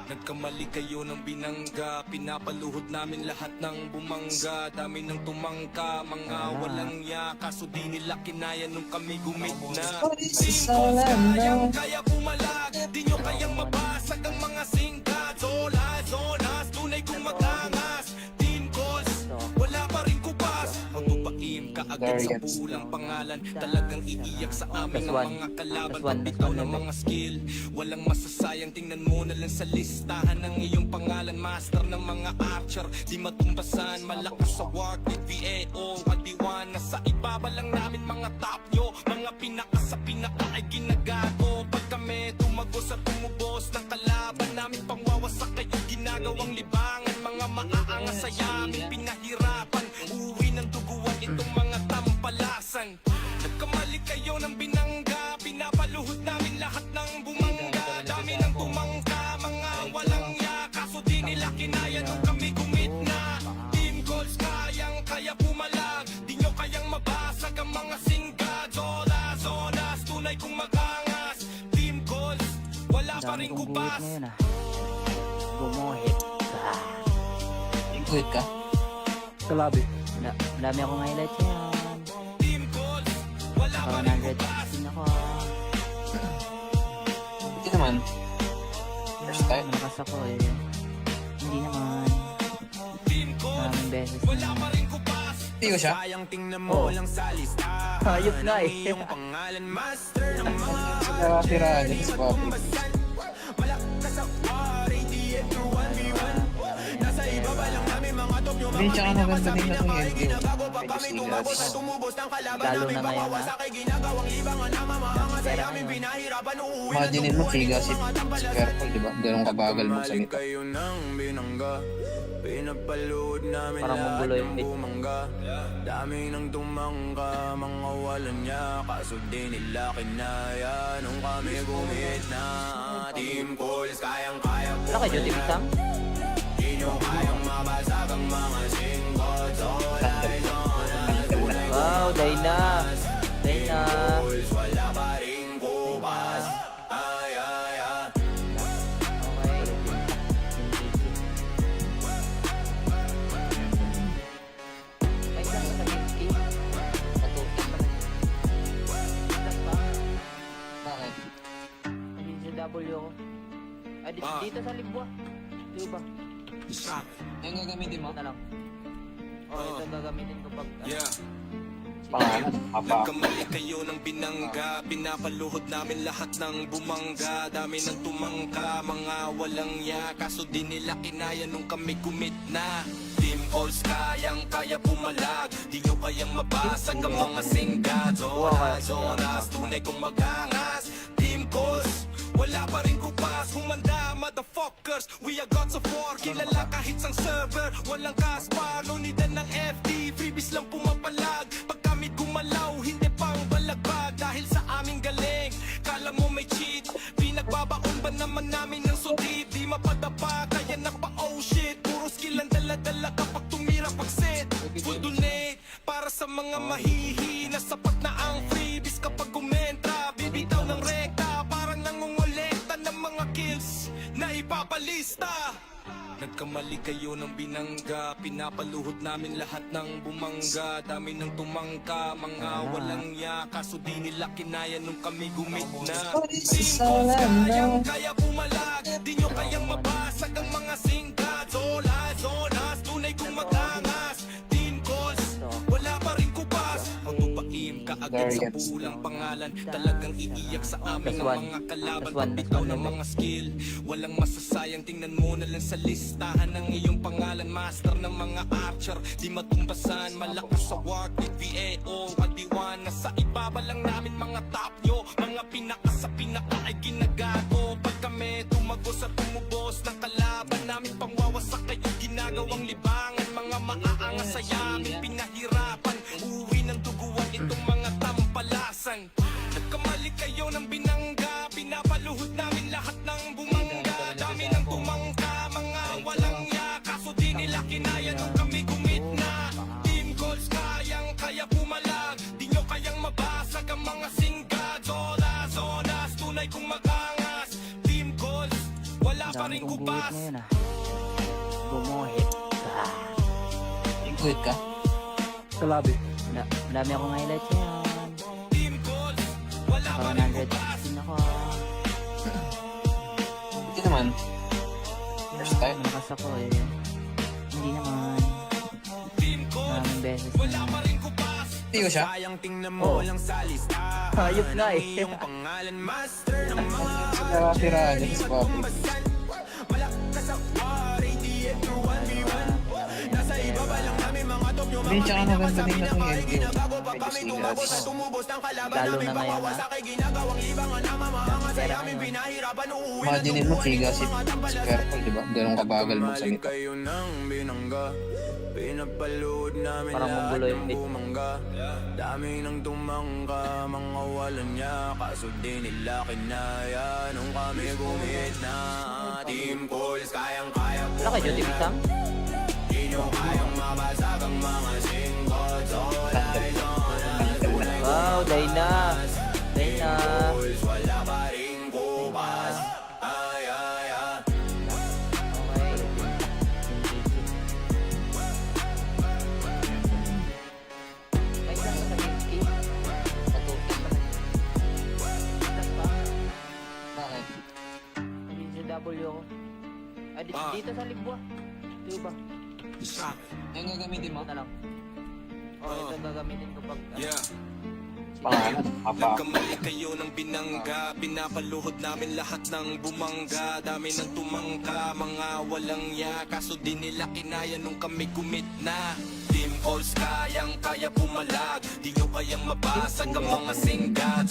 Nagkamali kayo ng binangga, pinapaluhod namin lahat ng bumangga. Dami ng tumangka, mga walang ya, kaso di nila kinaya nung kami gumit na. Team calls kayang-kaya pumalag, di nyo kayang mabasag ang mga singkat. Zolas, zonas, tunay kong magangas. Team calls, wala pa rin kupas. Magpapaim ka agad sa pulang pangalan, talagang iiyak sa amin ang mga kalaban. Pagbitaw ng mga skill, walang masasayang, tingnan mo na lang sa listahan ng iyong pangalan. Master ng mga archer, di matumbasan, malakas sa work with VAO. Adiwan, nasa ibaba lang namin mga top nyo, mga pinaka sa pinaka ay ginagago. Pag kami tumagos at tumubos ng kalaban namin, pangwawasak kayo ginagawang libangan. Mga maaangas sa yamin, pinahirapan, uwi ng duguan itong mga tampalasan. Nagkamali kayo ng binangga, pinapaluhod namin lahat ng bumangga. Dami ng tumangka, mga walang ya, kaso di nila kinaya nung kami gumit na. Team calls kayang-kaya pumalag, di nyo kayang mabasag ang mga singgad. Zonas, zonas, tunay kong magangas. Team calls, wala pa rin kupas. Gumuhit. Good ka? Kalabi. Dami akong highlights yan. Team calls, wala pa rin kupas. 100 ako. Hindi naman. First time. Malakas ako eh. Hindi naman. Team calls, Maraming beses wala na. pa rin kupas. Hindi ko siya. Sayang tingnan mo lang sa listahan. Hayop na eh. Ang iyong pangalan, master ng mga Nakakasiraan din sa Bobby. kumbasan. Malakas sa war, ATM through 1v1. Nasa ibaba lang namin mga top nyo. Hindi, Mga tsaka maganda pinaka sa din na pinaka ay itong ginabago. Pag MQ. kami tumabos at tumubos ng kalaban Lalo namin, na ngayon, pagwawasak ay ginagawang libangan na mamahangas ay aming pinahirapan. Uuwi ng Imagine mo tubuan Figa itong si mga tampalas. Purple, di ba? Ganun kabagal magsalita. kayo ng binangga, pinapalood namin Parang lahat mongoloid, ng eh. bumangga. Dami ng tumangka, mga walang niya, kaso di nila kinaya nung kami gumit na. Team calls, kayang-kaya Wala kayo, Duty Sam? di nyo kayang mabasag ang mga singkot. Solay, zonas, tunay Wow, Dayna. Dayna. calls, wala pa rin kupas. Ay, ay, ay. Okay. Ay, saan ka sa GameKey? Patutin pa rin. Saan ba? Bakit? Nandun sa W ako. Ah, dito sa Libwa. Dito ba? Yung gagamitin mo? Ito na lang. Ito gagamitin ko pag... Yeah. Pangalan, apa. Nagkamali kayo ng binangga, pinapaluhod namin lahat ng bumangga. Dami ng tumangka, mga walang ya, kaso di nila kinaya nung kami gumit na. Team calls kayang-kaya pumalag, di nyo kayang mabasag ang mga singgad. Zonas, zonas, tunay kong magangas. Team calls, wala pa rin kupas. Humanda, motherfuckers, we are gods of war. Kilala kahit sang server, walang kaspar. Nunidan ng FD, freebies lang pumapalag. Pag kami gumalaw, hindi pang balagbag. Dahil sa aming galing, kala mo may cheat. Pinagbabaon ba naman namin ng sudid? Di mapadapa, kaya na pa oh shit. Puro skill ang dala-dala kapag tumira pag-set. Full donate, para sa mga mahihina. Sapat na ang freebies kapag kumentra. Bibitaw ng rekta, parang nangungulekta ng mga kills na ipapalista. Nagkamali kayo ng binangga, pinapaluhod namin lahat ng bumangga. Dami ng tumangka, mga walang ya, kaso di nila kinaya nung kami gumit na. Team calls kayang-kaya pumalag, di nyo kayang mabasag ang mga singkat. Zolas, zonas, tunay kong agad sa Guardians. pulang pangalan. Talagang iiyak sa amin Last ang one. mga kalaban. Last one. Pagbitaw Last ng one. mga skill, walang masasayang. Tingnan mo na lang sa listahan ng iyong pangalan. Master ng mga archer, di matumbasan. Malakas sa war with VAO at D1. Nasa ibaba lang namin mga top nyo. Mga pinaka sa pinaka ay ginagago. Pag kami tumagos at tumubos ng kalaban namin, pangwawasak kayo ginagawang libangan. Mga maaangas sa yamin, pinahirapan. Uwi ng duguan itong mga tampalasan. Nagkamali kayo ng binangga, pinapaluhod namin lahat ng bumangga. Dami ng tumangka, mga walang ya. Kaso di nila kinaya nung kami gumitna. Team goals kayang kaya pumalag. Di nyo kayang mabasag ang mga singgad. Zonas, tunay kong magangas. Team goals, wala pa Dami rin kong guhit kubas. ngayon ah. Gumuhit ka. Good ka? Kalabi. Dami akong highlights ngayon. Team goals, wala pa rin kubas. 116 ako. Hindi naman. First time. Malakas ako eh. Hindi naman. Team goals, Maraming beses wala na. pa rin kubas. Hindi ko siya. Sayang tingnan mo lang sa listahan. Hayop nga eh. Ang iyong pangalan, master ng mga Nakakasiraan dyan sa public. kumbasan. Wala ka sa war, ATF through 1v1. Nasa ibaba lang namin mga top nyo. Hindi, tsaka maganda din na itong LTO. Ginabago pag Medyo kami tumabos at tumubos ng kalaban Lalo namin. na ngayon, Pangwawasak ay ginagawang libangan na mamahangas ay aming pinahirapan. Uuwi ng Imagine mo, duguan Figa, itong si mga tampalas. Squirtle, di ba? Ganun kabagal mo sa Kamali nito. kayo ng binangga. Pinapalood namin Parang lahat manggulo ng yung beat. bumangga. Dami nang tumangka, mga walang niya. Kaso di nila kinaya nung kami gumit na. Team calls, kayang-kaya po. Wala kay Jody Bisang? Di nyo kayang mabasag ang mga singkots. All eyes on us, tunay Wow, Dayna. Dayna. calls, wala pa rin bukas. Ay. Okay. May isang sa Kinski. Sa Tukis pa lang. Ilan pa? Bakit? Nandito sa W ako. Ah, dito sa Libwa. Ito ba? Yung gagamitin mo? Ito na lang. Ito gagamitin ko pag... Yeah. Pangalan? Hapa. Nagkamali kayo ng binangga, pinapaluhod namin lahat ng bumangga. Dami ng tumangka, mga walang ya. Kaso di nila kinaya nung kami kumit na. Team calls kayang kaya pumalag. Di nyo kayang mabasag ang mga singgad.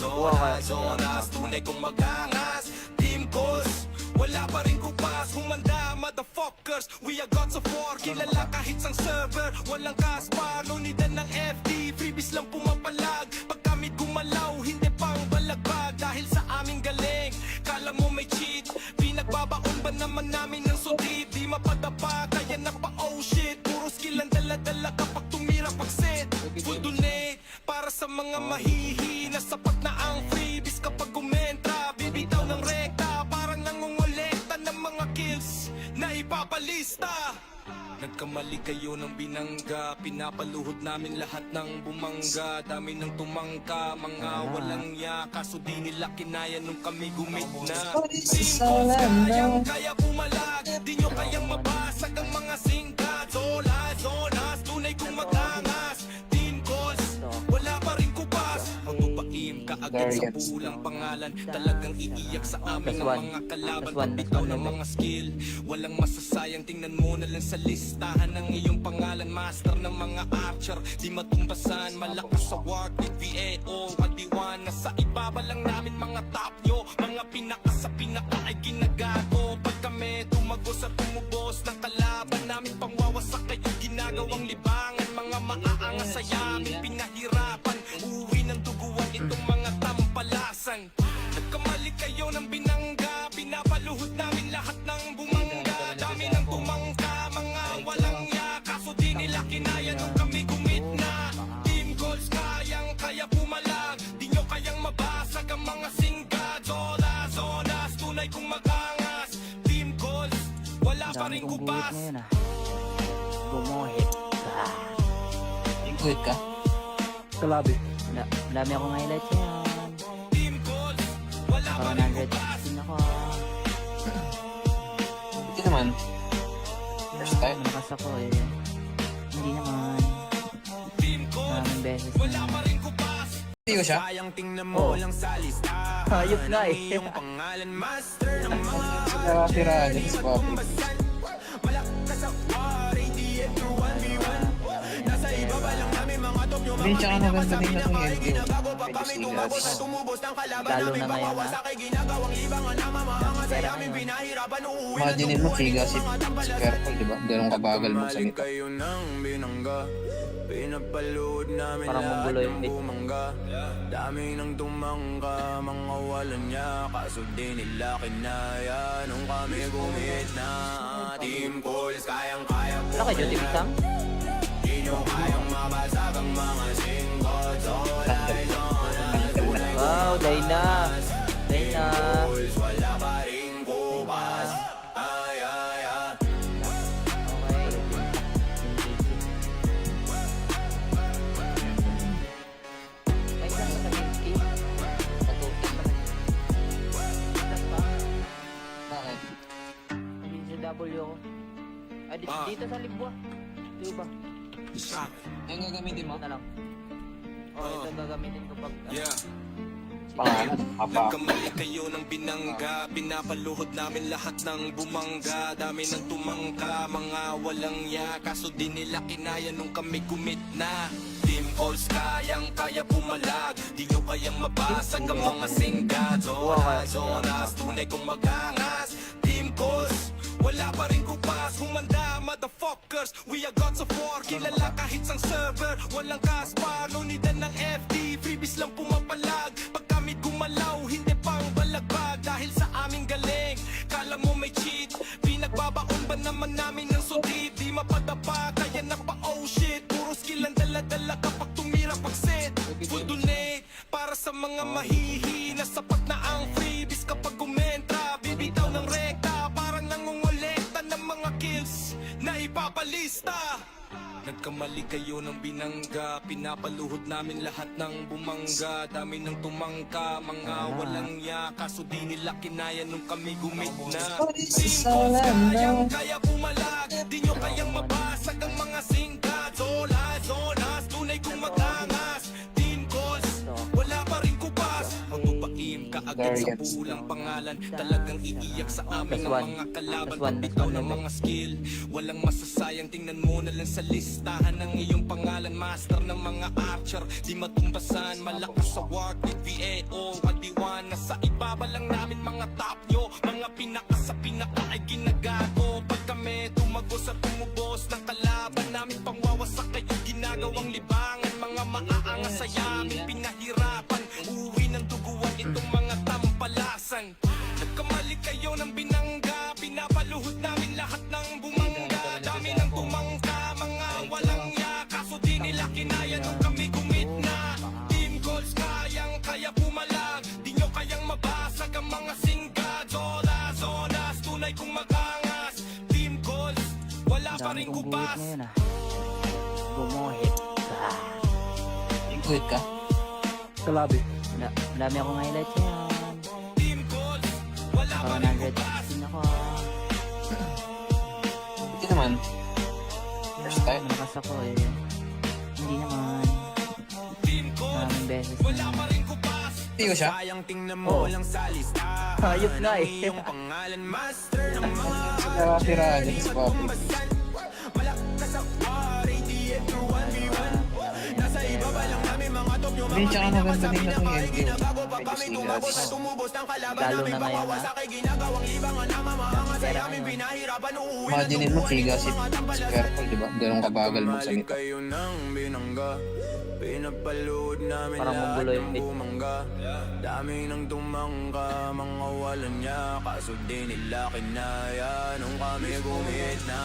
Zonas, tunay kong magangas. Team calls, wala pa rin kupas. Humanda, motherfuckers, we are gods of war. Kilala kahit sang server, walang kaspar. Lunidan ng FD, freebies lang pumapalag. Pag kami gumalaw, hindi pang balagbag. Dahil sa aming galing, kala mo may cheat. Pinagbabaon ba naman namin ng sudid? Di mapadapa, kaya na pa oh shit. Puro skill ang dala-dala kapag tumira pag-set. Full donate, para sa mga mahihina. Sapat na ang freebies kapag kumentra. Bibitaw ng rekta, parang nangungulekta ng mga kills na ipapalista. Nagkamali kayo ng binangga, pinapaluhod namin lahat ng bumangga. Dami ng tumangka, mga walang ya. Kaso di nila kinaya nung kami gumit na. Team calls kayang kaya pumalag. Di nyo kayang mabasag ang mga singkat. Zonas, tunay kong magangas. Team calls, wala pa rin kubas. Magbabaim ka agad sa Guardians. pulang pangalan. Talagang iiyak sa amin Last ang one. mga kalaban. Last one. Pagbitaw ng mga skill, walang masasayang. Tingnan mo na lang sa listahan ng iyong pangalan. Master ng mga archer, di matumbasan. Malakas sa war with VAO at D1. Nasa ibaba lang namin mga top nyo. Mga pinaka sa pinaka ay ginagago. Pag kami tumagos at tumubos ng kalaban namin, pangwawasak kayo ginagawang libangan. Mga maaangas sa yamin, pinahirapan. Uwi ng duguan itong mga tampalasan. Nagkamali kayo ng binangga, pinapaluhod namin lahat ng bumangga. Dami ng tumangka, mga walang ya. Kaso di nila kinaya nung kami kumit na. Team goals kayang kaya pumalag. Di nyo kayang mabasag ang mga singgad. Zonas, tunay kong magangas. Team goals, wala pa Dami rin kong guhit kubas. ngayon ah. Gumuhit ka. Good ka? Kalabi. Dami akong highlights ngayon. Team goals, wala pa rin kubas. 116 ako. Hindi naman. First time. Malakas ako eh. Hindi naman. Team goals, Maraming beses wala na. pa rin kubas. Hindi ko siya? Sayang tingnan mo lang sa listahan. Hayop nga eh. Ang iyong pangalan, master ng mga Nakatira dyan sa Bobby. malakas sa war, ATF through 1v1. Nasa ibaba lang namin mga top nyo. Hindi, tsaka maganda din na itong LTO. Ginagawa pa Medyo kami tumabos at sigas. tumubos ng kalaban Lalo namin na ngayon, pangwawasak ay ginagawang libangan na mamahangas ay aming pinahirapan. Uuwi na Imagine mo, Figa, si Purple, di ba? Ganun kabagal mo sa nito. kayo ng binangga. Pinapalood namin Parang lahat mongoloid ng eh. bumangga. Dami nang tumangka, mga walang niya. Kaso di nila kinaya nung kami gumit na. Team calls, kayang-kaya po. Ano kay Jody Bisang? Di nyo kayang mabasag ang mga singles. All eyes on us, tunay Wow, Dayna. Dayna. calls, wala pa rin kupas. Ay, ay, ay. Okay. Kahit lang sa Kinski. Patutis pa rin. Itas pa. Bakit? Nandito sa W ako. Ah, dito sa Libwa. Di ba? Yung gagamitin mo? Ito na lang. Oh, ito gagamitin ko pag... Yeah. Pangalan? Apa? Nagkamali kayo ng binangga. Pinapaluhod namin lahat ng bumangga. Dami ng tumangka, mga walang ya. Kaso di nila kinaya nung kami gumit na. Team calls, kayang-kaya pumalag. Di nyo kayang mabasag ang mga singgad. Zonas, tunay kong magangas. Team calls, wala pa rin kupas. Humanda, motherfuckers. We are gods of war. Kilala kahit sang server. Walang kaspar, no need ng FD. Freebies lang pumapalag. Pag kami gumalaw, hindi pang balagbag. Dahil sa aming galing, kala mo may cheat. Pinagbabaon ba naman namin ng sundit? Di mapadapa, kaya na pa oh shit. Puro skill ang dala-dala kapag tumira pag-set. Full donate, para sa mga mahihina. Sapat na ang freebies kapag gumentra. Bibitaw ng rekta, parang nangungulekta ng mga kills na ipapalista. Nagkamali kayo ng binangga. Pinapaluhod namin lahat ng bumangga. Dami ng tumangka, mga walang ya. Kaso di nila kinaya nung kami gumit na. Team calls, kayang-kaya pumalag. Di nyo kayang mabasag ang mga singkat. Zonas, tunay kong magangas. Team calls, wala pa rin kupas. Magbabaim ka agad sa pulang pangalan. Talagang iiyak sa amin ang mga kalaban. Pagbitaw ng mga skill, walang masasayang. Tingnan mo na lang sa listahan ng iyong pangalan. Master ng mga archer, di matumbasan. Malakas sa war, VAO, Wadiwan. Nasa ibaba lang namin mga top nyo. Mga pinaka sa pinaka ay ginagago. Pag kami tumagos at tumubos ng kalaban namin, pangwawasak kayo ginagawang libangan. Mga maaangas sa yamin, pinahirapan. Uwi ng duguan itong mga tampalasan. Nagkamali kayo ng binangga. Pinapaluhod namin lahat ng bumangga. Dami ng tumangka, mga walang ya. Kaso di nila kinaya nung kami gumit na. Team calls, kayang-kaya pumalag. Di nyo kayang mabasag ang mga singgad. Zonas, tunay kong magangas. Team calls, wala pa Dami rin kong guhit kupas. ngayon ah. Gumuhit. Good ka? Kalabi. Dami akong highlights yan. Team calls, wala pa Parang rin kupas. 116 ako. Hindi naman. First time. Malakas ako eh. Hindi naman. Team calls, Maraming beses wala na. pa rin kupas. Hindi ko siya? Sayang tingnan mo lang sa listahan. Hayop nga eh. Ang iyong pangalan, master ng mga Nakatira dyan sa Bobby. malakas sa war, ATF through 1v1. Nasa ibaba lang namin mga top nyo. Hindi, tsaka maganda din na itong LTO. Ginagawa pa Medyo kami sigas. tumabos at tumubos ng kalaban Lalo namin na ngayon, pangwawasak ay ginagawang libangan na mamahangas ay aming pinahirapan. Uuwi na Imagine mo, Figa, si Purple, di ba? Ganun kabagal mo sa nito. kayo ng binangga. Pinapalood namin Parang lahat mongoloid ng eh. bumangga. Dami nang tumangka, mga walang niya. Kaso di nila kinaya nung kami gumit na.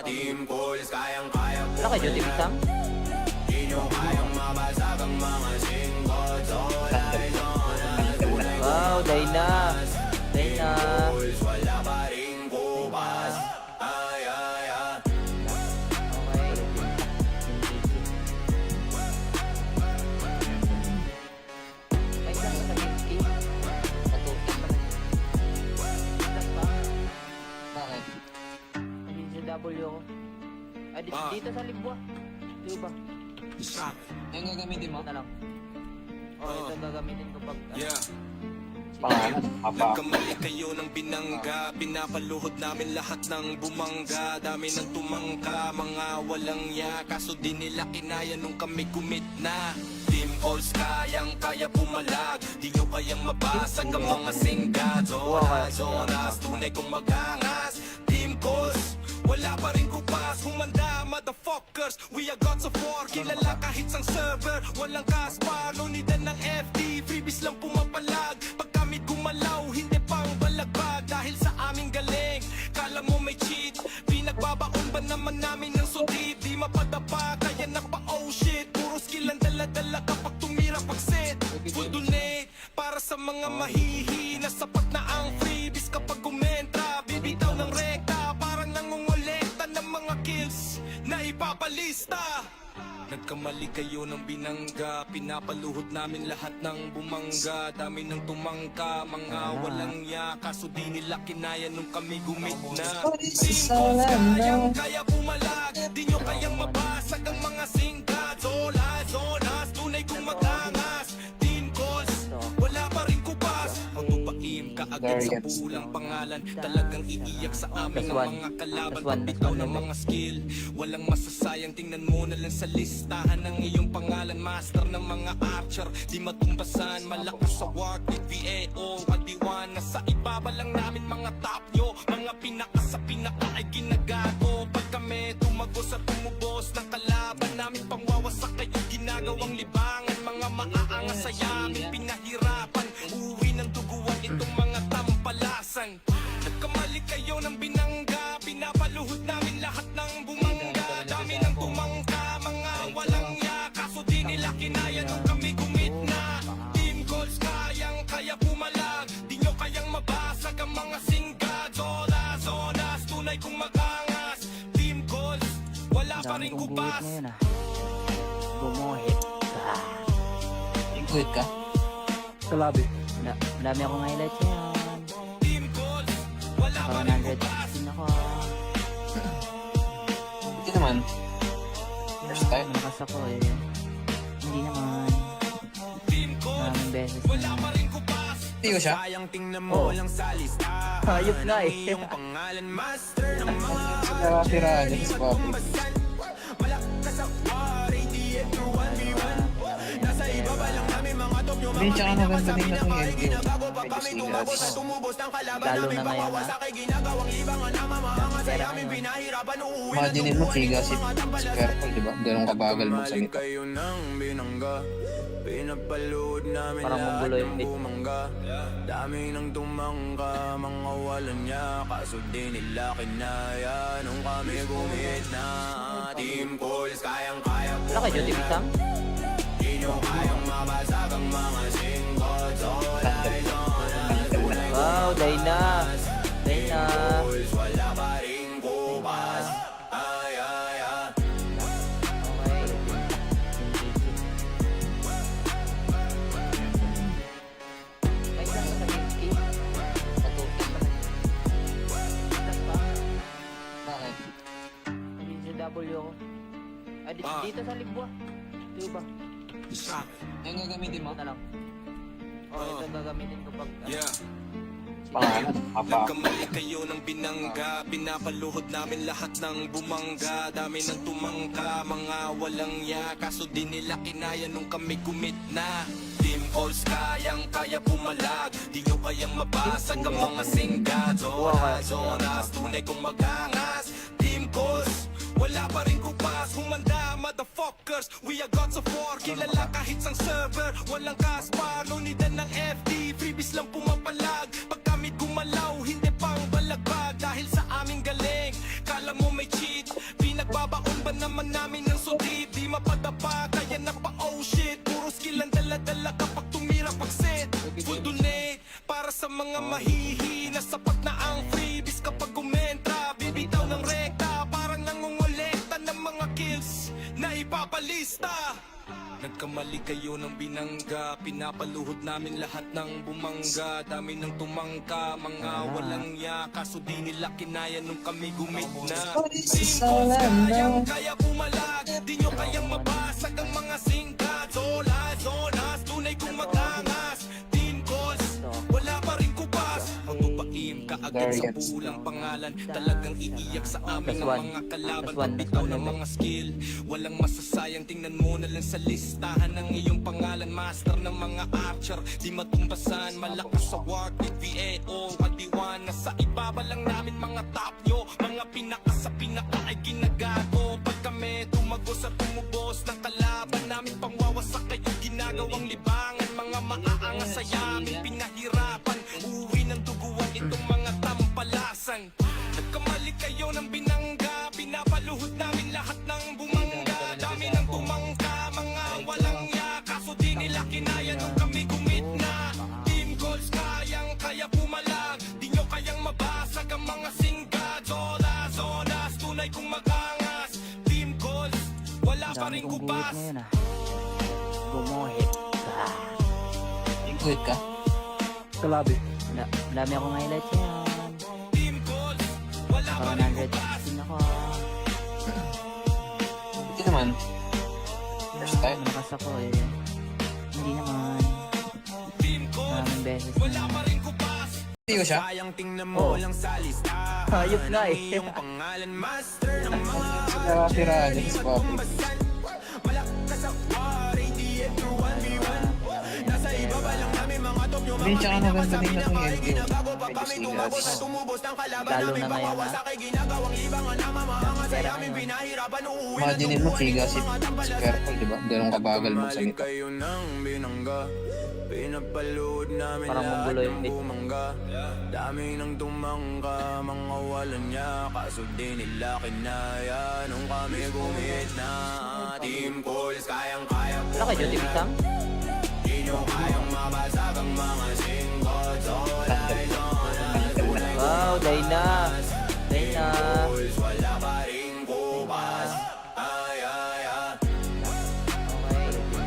Team calls, kayang-kaya po. Ano kay Jody Bisang? Di nyo kayang mabasag ang mga singles. All eyes on us, tunay Wow, Dayna. Dayna. calls, wala pa rin kupas. Ay, ay, ay. Okay. Kahit lang sa Kinski. Patutis pa rin. Itas pa. Bakit? Nandito sa W ako. Ah, dito sa Libwa. Di ba? Yung gagamitin mo? Ito na lang. ito gagamitin ko pag Yeah. Pangalan, haba. Nagkamali kayo ng binangga, pinapaluhod namin lahat ng bumangga. Dami ng tumangka, mga walang ya, kaso di nila kinaya nung kami kumit na. Team calls kayang-kaya pumalag, di nyo kayang mabasag ang mga singgad. Zonas, zonas, tunay kong magangas. Team calls, wala pa rin kupas. Humanda, motherfuckers, we are gods of war. Kilala kahit sang server, walang kaspar. Nunidan ng FD, freebies lang pumapalag. Pag kami gumalaw, hindi pang balagbag. Dahil sa aming galing, kala mo may cheat. Pinagbabaon ba naman namin ng sundit? Di mapadapa, kaya na pa oh shit. Puro skill ang dala-dala kapag tumira pag-set. Full donate, para sa mga mahihina. Sapat na ang freebies kapag kumentra. Bibitaw ng rekta, parang nangungulekta ng mga kills na ipapalista. Nagkamali kayo ng binangga, pinapaluhod namin lahat ng bumangga. Dami ng tumangka, mga walang ya, kaso di nila kinaya nung kami gumit na. Team calls kayang-kaya pumalag, di nyo kayang mabasag ang mga singkat. Zolas, zonas, tunay kong magangas. Team calls, wala pa rin kupas. Magbabaim ka agad sa pulang pangalan, talagang iiyak sa amin ng mga kalaban. Pagbitaw ng mga skill, walang masasayang, tingnan mo na lang sa listahan ng iyong pangalan. Master ng mga archer, di matumbasan, malakas sa work with VAO. Adiwan na sa ibaba lang namin mga top nyo, mga pinaka sa pinaka ay ginagago. Pag kami tumagos at tumubos ng kalaban namin, pangwawasak kayo ginagawang libangan. Mga maaangas sa yamin, pinahirapan, uwi ng duguan itong mga tampalasan. Nagkamali kayo ng binangga, pinapaluhod namin lahat ng bumangga. Dami ng tumangka, mga walang ya, kaso di nila kinaya nung kami gumit na. Team calls kayang-kaya pumalag, di nyo kayang mabasag ang mga singgad. Zonas, zonas, tunay kong magangas. Team calls, wala pa rin kupas. Gumuhit. Good ka? Kalabi. Madami akong highlights ngayon. Team calls, wala pa rin kupas. 116 ako. Hindi naman. First time. Malakas ako eh. Hindi naman. Team calls, Maraming beses wala na. pa rin kupas. Hindi ko siya. Sayang tingnan mo lang sa listahan. Hayop na eh. Iyong pangalan, master ng mga Nakakasiraan din sa Bobby. kumbasan. Malakas sa war, ADM through 1v1. Nasa ibaba lang namin mga top nyo. Hindi, tsaka maganda din na itong MQ. Ginabago pa Medyo kami tumabos at tumubos ng kalaban Lalo namin. na ngayon, Pagwawasak ay ginagawang libangan na mamahangas ay aming pinahirapan. Uuwi na Imagine mo, Figa, si Purple, di ba? Ganun kabagal magsalita. kayo ng binangga, pinapalood namin Parang lahat mongoloid ng eh. bumangga. Dami ng tumangka, mga walang niya, kaso di nila kinaya nung kami gumit na. Team calls, kayang-kaya po Wala kay Jody Pisang? di nyo kayang mabasag ang mga singkot. Zolay, zonas, tunay Wow, Dayna. Dayna. calls, wala pa rin kupas. Ay, ay, ay. Okay. Guys, ako sa GameKey. Natutis pa rin. Plus pa. Bakit? Nag-CW ako. Ah, dito sa Libwa. Dito ba? Yung gagamitin mo? Ito na lang. Ito gagamitin ko pag Yeah. Pangalan, haba. Nagkamali kayo ng binangga, pinapaluhod namin lahat ng bumangga. Dami ng tumangka, mga walang ya, kaso di nila kinaya nung kami gumit na. Team calls kayang-kaya pumalag, di nyo kayang mabasag ang mga singgad. Zonas, zonas, tunay kong magangas. Team calls, wala pa rin kupas. Humanda, motherfuckers, we are gods of war. Kilala kahit sang server, walang kaspar. Nunidan ng FD, freebies lang pumapalag. Pag kami gumalaw, hindi pang balagbag. Dahil sa aming galing, kala mo may cheat. Pinagbabaon ba naman namin ng sundit? Di mapadapa, kaya na pa oh shit. Puro skill ang dala-dala kapag tumira pag-set. Full donate, para sa mga mahihina. Sapat na ang freebies kapag kumentra. Bibitaw ng rekta, parang nangungulekta ng mga kills na ipapalista. Nagkamali kayo ng binangga, pinapaluhod namin lahat ng bumangga. Dami ng tumangka, mga walang ya, kaso di nila kinaya nung kami gumit na. Team calls kayang-kaya pumalag, di nyo kayang mabasag ang mga singkat. Zolas, zonas, tunay kong kumagangas. Team calls, wala pa rin kupas. Magpapaim ka agad sa Guardians. pulang pangalan. Talagang iiyak sa amin Plus ng one. mga kalaban. Plus one, Pagbitaw plus ng one. mga skill, walang masasayang. Tingnan mo na lang sa listahan ng iyong pangalan. Master ng mga archer, di matumbasan. Malakas sa war with VAO at D1. Nasa ibaba lang namin mga top nyo. Mga pinaka sa pinaka ay ginagago. Pag kami tumagos at tumubos ng kalaban namin, pangwawasak kayo ginagawang libangan. Mga maaangas sa yamin, pinahirapan. Uwi ng duguan itong mga tampalasan. Nagkamali kayo ng binangga, pinapaluhod namin lahat ng bumangga. Dami ng tumangka, mga walang ya. Kaso di nila kinaya nung kami gumitna. Team goals kayang kaya pumalag. Di nyo kayang mabasag ang mga singga. Zonas, tunay kong magangas. Team goals, wala pa Dami rin kong guhit kubas. ngayon ah. Gumuhit ka. Good ka? Kalabi. Dami akong highlights ngayon. Team goals, wala pa rin kubas. 116 ako. Hindi naman. First time. Malakas ako eh. Hindi naman. Team goals, Maraming beses wala na. pa rin kubas. Hindi ko siya. Sayang tingnan mo Oh. lang sa listahan. Hayop nga eh. Ang iyong pangalan, master ng mga Nakatira dyan sa Poppy. kumbasan. Malakas sa war, ATM through 1v1. Nasa ibaba lang namin mga top nyo. Hindi, tsaka maganda din na itong LQ. Ginagawa pa Medyo kami tumabos at sigas. tumubos ng kalaban Lalo namin. na ngayon, Pangwawasak ay ginagawang libangan na mamahangas sa amin. Pinahirapan uuwi na Imagine mo, Figa, si Careful, di ba? Ganun kabagal mo sa gito. kayo ng binangga. Pinapalood namin Parang lahat monggulo ng yung beat. bumangga. Dami nang tumangka, mga walang niya. Kaso di nila kinaya nung kami gumit na. Team calls, kayang-kaya po. Wala kay Jody Bisang? Di nyo kayang mabasag ang mga singles. All eyes on us, tunay Wow, Dayna. Dayna. calls, wala pa rin kupas. Ay, ay, ay. Okay.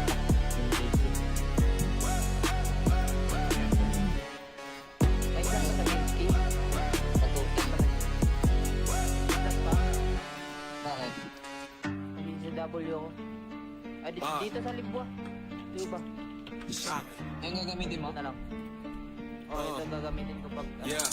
May lang sa Kinski. Patutis pa rin. Ilan pa? Bakit? Nandito sa W ako. Ah, dito sa Libwa. Di ba? Yung gagamitin mo? Ito na lang. Oh, ito gagamitin ko pag... Yeah.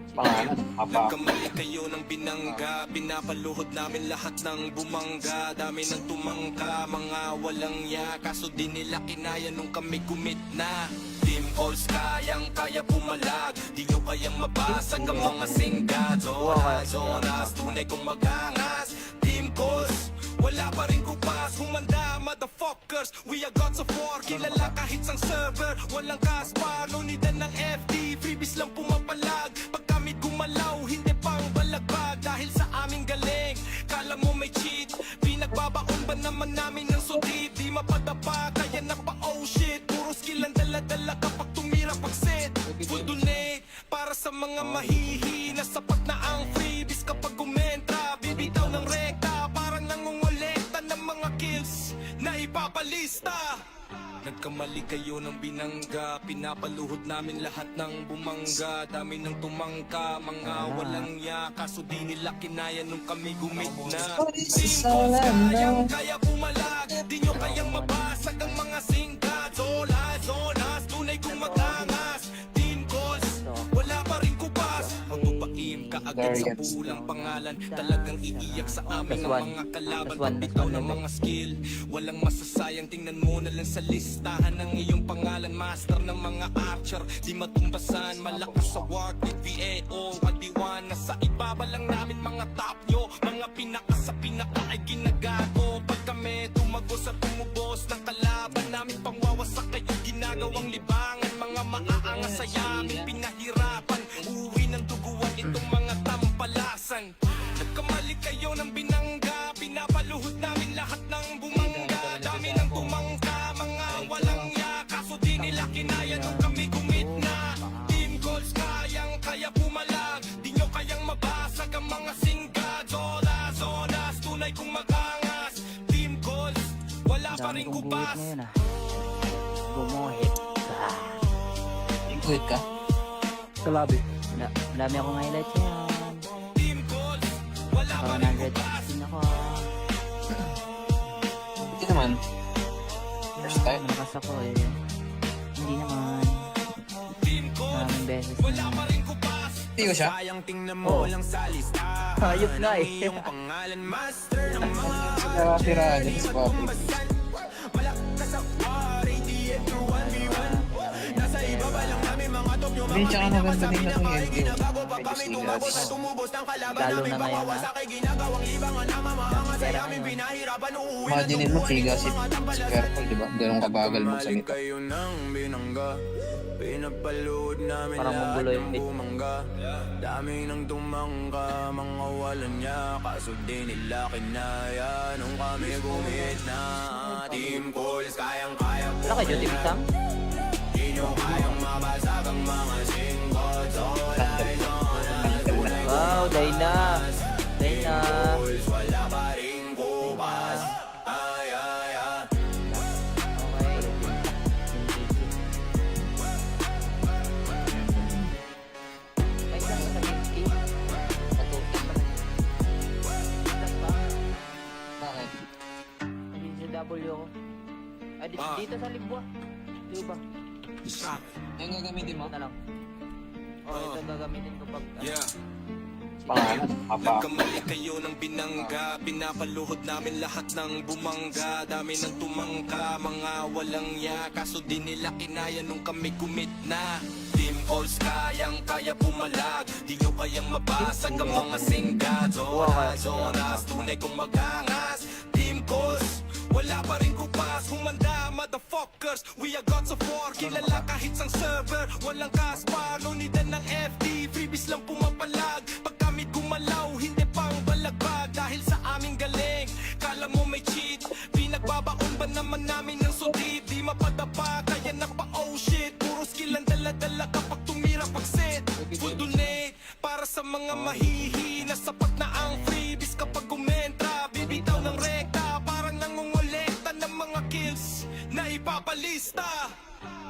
Pangalan? Apa? Nagkamali kayo ng binangga, pinapaluhod namin lahat ng bumangga. Dami ng tumangka, mga walang ya. Kaso di nila kinaya nung kami gumit na. Team calls kayang-kaya pumalag. Di nyo kayang mabasag ang mga singga. Zonas, tunay kong magangas. Team calls, wala pa rin kupas. Humanda, motherfuckers, we are gods of war. Kilala kahit sang server, walang kaspar. No need ng FD, freebies lang pumapalag. Pag kami gumalaw, hindi pang balagbag. Dahil sa aming galing, kala mo may cheat. Pinagbabaon ba naman namin ng sudit? Di mapadapa, kaya na pa oh shit. Puro skill ang dala-dala kapag tumira pag-set. Full donate, para sa mga mahihina. Sapat na ang freebies kapag kumentra. Bibitaw ng rekta, parang nangungulekta ng mga kills na ipapalista. Nagkamali kayo ng binangga, pinapaluhod namin lahat ng bumangga. Dami ng tumangka, mga walang ya. Kaso di nila kinaya nung kami gumit na. Team calls, kayang-kaya pumalag. Di nyo kayang mabasag ang mga singkat. Zonas, tunay kong magangas. Team calls, wala pa rin kupas. Magpapaim ka agad sa Guardians. pulang pangalan. Talagang iiyak sa amin Plus ng one. mga kalaban. Plus one, Pagbitaw plus one ng level. mga skill, walang masasayang. Tingnan mo na lang sa listahan ng iyong pangalan. Master ng mga archer, di matumbasan. Malakas sa war with VAO at D1. Nasa ibaba lang namin mga top nyo. Mga pinaka sa pinaka ay ginagago. Pag kami tumagos at tumubos ng kalaban namin, pangwawasak kayo ginagawang libangan. Mga maaangas sa yamin, pinahirapan. Uwi ng duguan itong mga tampalasan. Nagkamali kayo ng binangga, pinapaluhod namin lahat ng bumangga. Dami ng tumangka, mga walang ya. Kaso di nila kinaya nung kami gumit na. Team calls kayang-kaya pumalag. Di nyo kayang mabasag ang mga singga. Zonas, tunay kong magangas. Team calls, wala pa Dami rin kong guhit kubas. ngayon ah. Gumuhit ka. Good ka? Kalabi. Dami akong highlights ngayon. Team calls, wala pa rin kubas. 116 ako. Hindi naman. First time. Malakas ako eh. Tiyo siya? Sayang tingnan mo lang sa lista. Hayop nga eh. Yung pangalan master ng mga Nakakasiraan niya sa Bobby. malakas sa war, ATM through 1v1. Nasa ibaba lang namin mga top yung Hindi, mga tsaka maganda din na pinakasabi itong ay LTO. ginagawa pa Medyo kami tumabos sigas. at tumubos ng kalaban Lalo namin na ngayon, pagwawas ha? sa kay ginagawang libangan na mamahangas ay aming pinahirapan uuwi na Imagine mo, Figa, si Purple, di ba? Ganun kabagal magsalita. kayo ng binangga. Pinapalood namin Parang lahat manggulo ng yung beat. bumangga. Dami nang tumangka, mga walang niya. Kaso di nila kinaya nung kami gumit na. Team calls, kayang-kaya po. Wala kayo, Duty Sam? Di nyo kayang mabasag ang mga singles. All eyes on us, tunay Wow, Dayna. Dayna. calls, wala pa rin kupas. Ay, ay, ay. Okay. Ay, saan ka sa Gipsy? Patutis pa rin. Saan ba? Bakit? Nandito sa W ako. Ah, dito sa Libwa. Di ba? Yung gagamitin mo? Ito na lang. Oh, ito gagamitin ko pag... Yeah. Pangalan? Apa? Nagkamali kayo ng binangga. Pinapaluhod namin lahat ng bumangga. Dami ng tumangka, mga walang ya. Kaso di nila kinaya nung kami kumit na. Team calls, kayang-kaya pumalag. Di nyo kayang mabasag ang mga singgad. Zonas, zonas, tunay kong magangas. Team calls, wala pa rin kupas. Humanda, motherfuckers, we are gods of war. Kilala kahit sang server, walang kaspar. No need ng FD, freebies lang pumapalag. Pag kami gumalaw, hindi pang balagbag. Dahil sa aming galing, kala mo may cheat. Pinagbabaon ba naman namin ng sundit? Di mapadapa, kaya na pa oh shit. Puro skill ang dala-dala kapag tumira pag-set. Full donate, para sa mga mahihina. Sapat na ang freebies kapag gumentra. Bibitaw ng rekta, parang nangungulekta ng mga kills na ipapalista.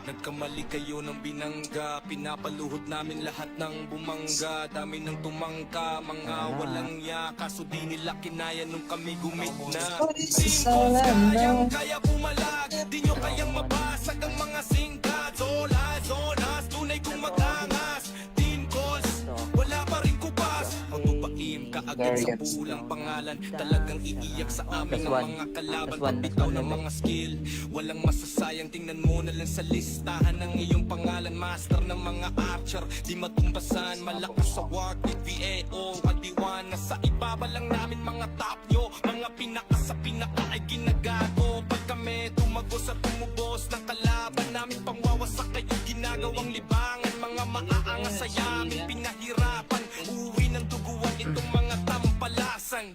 Nagkamali kayo ng binangga. Pinapaluhod namin lahat ng bumangga. Dami ng tumangka, mga walang ya. Kaso di nila kinaya nung kami gumit na. Team calls, kayang-kaya pumalag. Di nyo kayang mabasag ang mga singkat. Zolas, zonas, tunay kong magangas. Team calls, wala pa rin kupas. Magpapaim ka agad sa pulang pangalan. Talagang iiyak sa amin ang mga kalaban. Pagbitaw ng mga skill, walang masasayang. Tingnan mo na lang sa listahan ng iyong pangalan. Master ng mga archer, di matumbasan. Malakas sa war, VAO, kadiwan. Nasa ibaba lang namin mga top nyo. Mga pinaka sa pinaka ay ginagago. Pag kami tumagos at tumubos ng kalaban namin, pangwawasak kayo ginagawang libangan. Mga maaangas sa yamin, pinahirapan. Uwi ng duguan itong mga tampalasan.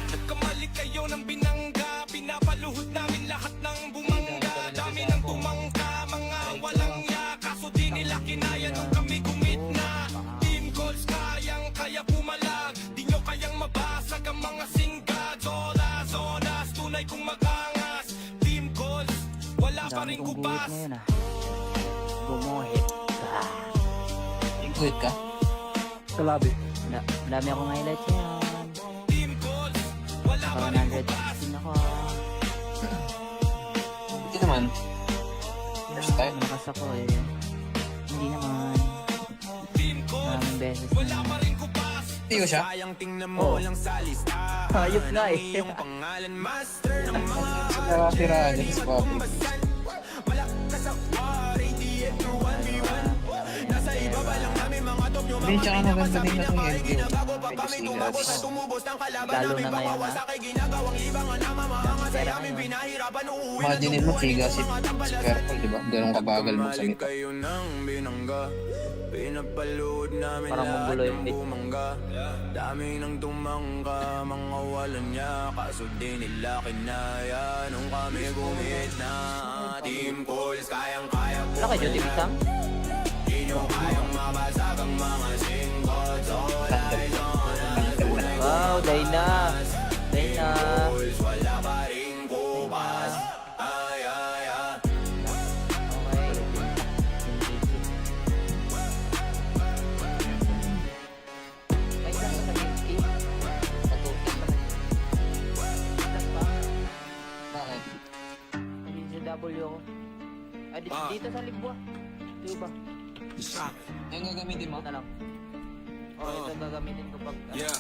Nagkamali kayo ng binangga. Pinapaluhod namin lahat ng bumangga. Dami ng tumangka, mga walang ya. Kaso di nila kinaya nung kami gumit na. Team calls, kayang-kaya pumalag. Di nyo kayang mabasag ang mga singgad. Zonas, zonas, tunay kong magangas. Team calls, wala pa Dami rin kong guhit kubas. ngayon ah. Gumuhit. Wait ka? Kalabi. Madami akong highlights ngayon. Team calls, wala pa Naka rin kubas. 116 ako. Hindi naman. First time. Malakas ako eh. Hindi naman. Team calls, Maraming beses wala na. pa rin kubas. Tiyo siya? Sayang tingnan mo lang sa listahan. Hayop nga eh. Ang iyong pangalan, master ng mga Nakakasiraan niya sa Bobby. malakas sa war, ATM through 1v1. Nasa ibaba lang namin mga top yung Hindi, mga tsaka maganda pinakasabi din na na itong ay LTO. ginagawa pa Medyo kami sigas. tumabos at tumubos ng kalaban Lalo namin na ngayon, pagwawas ha? sa kay ginagawang libangan na mamahangas ay aming pinahirapan uuwi na Imagine mo, duguan Figa, itong si mga tampalasan. Purple, di ba? Ganun kabagal magsalita. kayo ng binangga. Pinapalood namin Parang lahat manggulo yung ng beat. bumangga. Dami nang tumangka, mga walang niya. Kaso di nila kinaya nung kami gumit na. Team calls, kayang-kaya po. Wala kayo, Duty Sam? Di nyo kayang mabasag ang mga singles. All eyes on us, tunay kong Wow, Dayna. Dayna. calls, wala pa rin kupas. Ay, ay, ay. Okay. Ay, saan ka sa Gipsy? Patutis pa rin. Saan ba? Bakit? Nandito sa W ako. Ah, dito sa Libwa. Di ba? Yung gagamitin mo? Ito na lang. ito gagamitin ko pag Yeah.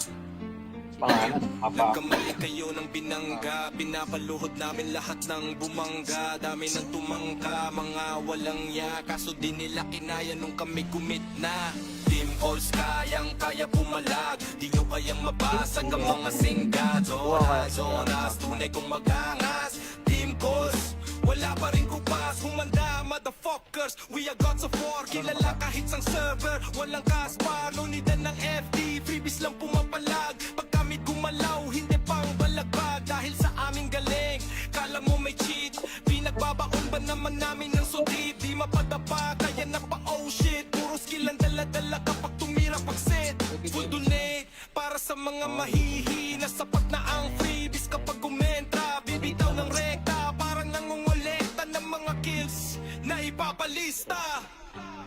Pangalan, apa. Nagkamali kayo ng binangga, pinapaluhod namin lahat ng bumangga. Dami ng tumangka, mga walang ya, kaso di nila kinaya nung kami gumit na. Team calls kayang-kaya pumalag, di nyo kayang mabasag ang mga singgado. Zonas, tunay kong magangas. Team calls, wala pa rin kupas. Humanda, motherfuckers, we are gods of war. Kilala kahit sang server, walang kaspar. Lunidan ng FD, freebies lang pumapalag. Pag kami gumalaw, hindi pang balagbag. Dahil sa aming galing, kala mo may cheat. Pinagbabaon ba naman namin ng sundit? Di mapadapa, kaya na pa oh shit. Puro skill ang dala-dala kapag tumira pag-set. Full donate, para sa mga mahihina. Sapat na ang freebies kapag kumentra. Bibitaw ng rekta, parang nangungulekta ng mga kills na ipapalista.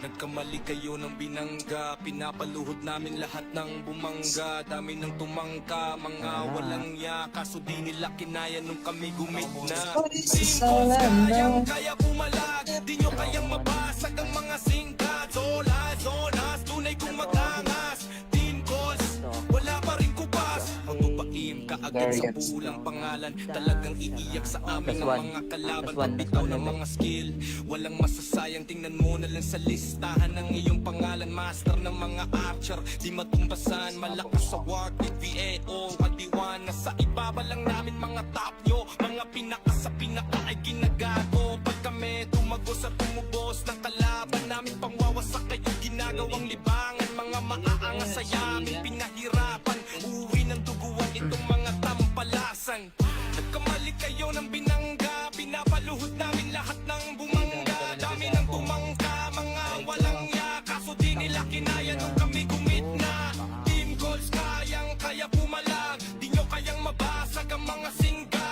Nagkamali kayo ng binangga, pinapaluhod namin lahat ng bumangga. Dami ng tumangka, mga walang ya, kaso di nila kinaya nung kami gumit na. Team calls kayang-kaya pumalag, di nyo kayang mabasag ang mga singkat. Zonas, tunay kong magangas. Team calls, wala pa rin kupas. Magpapaim kaagad sa pulang pangalan, talagang iiyak sa amin ang mga kalaban. Pagbitaw ng mga skill, walang masasayang, tingnan mo na lang sa listahan ng iyong pangalan. Master ng mga archer, di matumbasan, malakas sa work with VAO. Adiwan, nasa ibaba lang namin mga top nyo, mga pinaka sa pinaka ay ginagago. Pag kami tumagos at tumubos ng kalaban namin, pangwawasak kayo ginagawang libangan. Mga maaangas sa yamin, pinahirapan, uwi ng duguan itong mga tampalasan. Nagkamali kayo ng binangga, pinapaluhod namin lahat ng bumangga. Dami ng tumangka, mga walang ya, kaso di nila kinaya nung kami gumit na. Team calls kayang-kaya pumalag, di nyo kayang mabasag ang mga singga.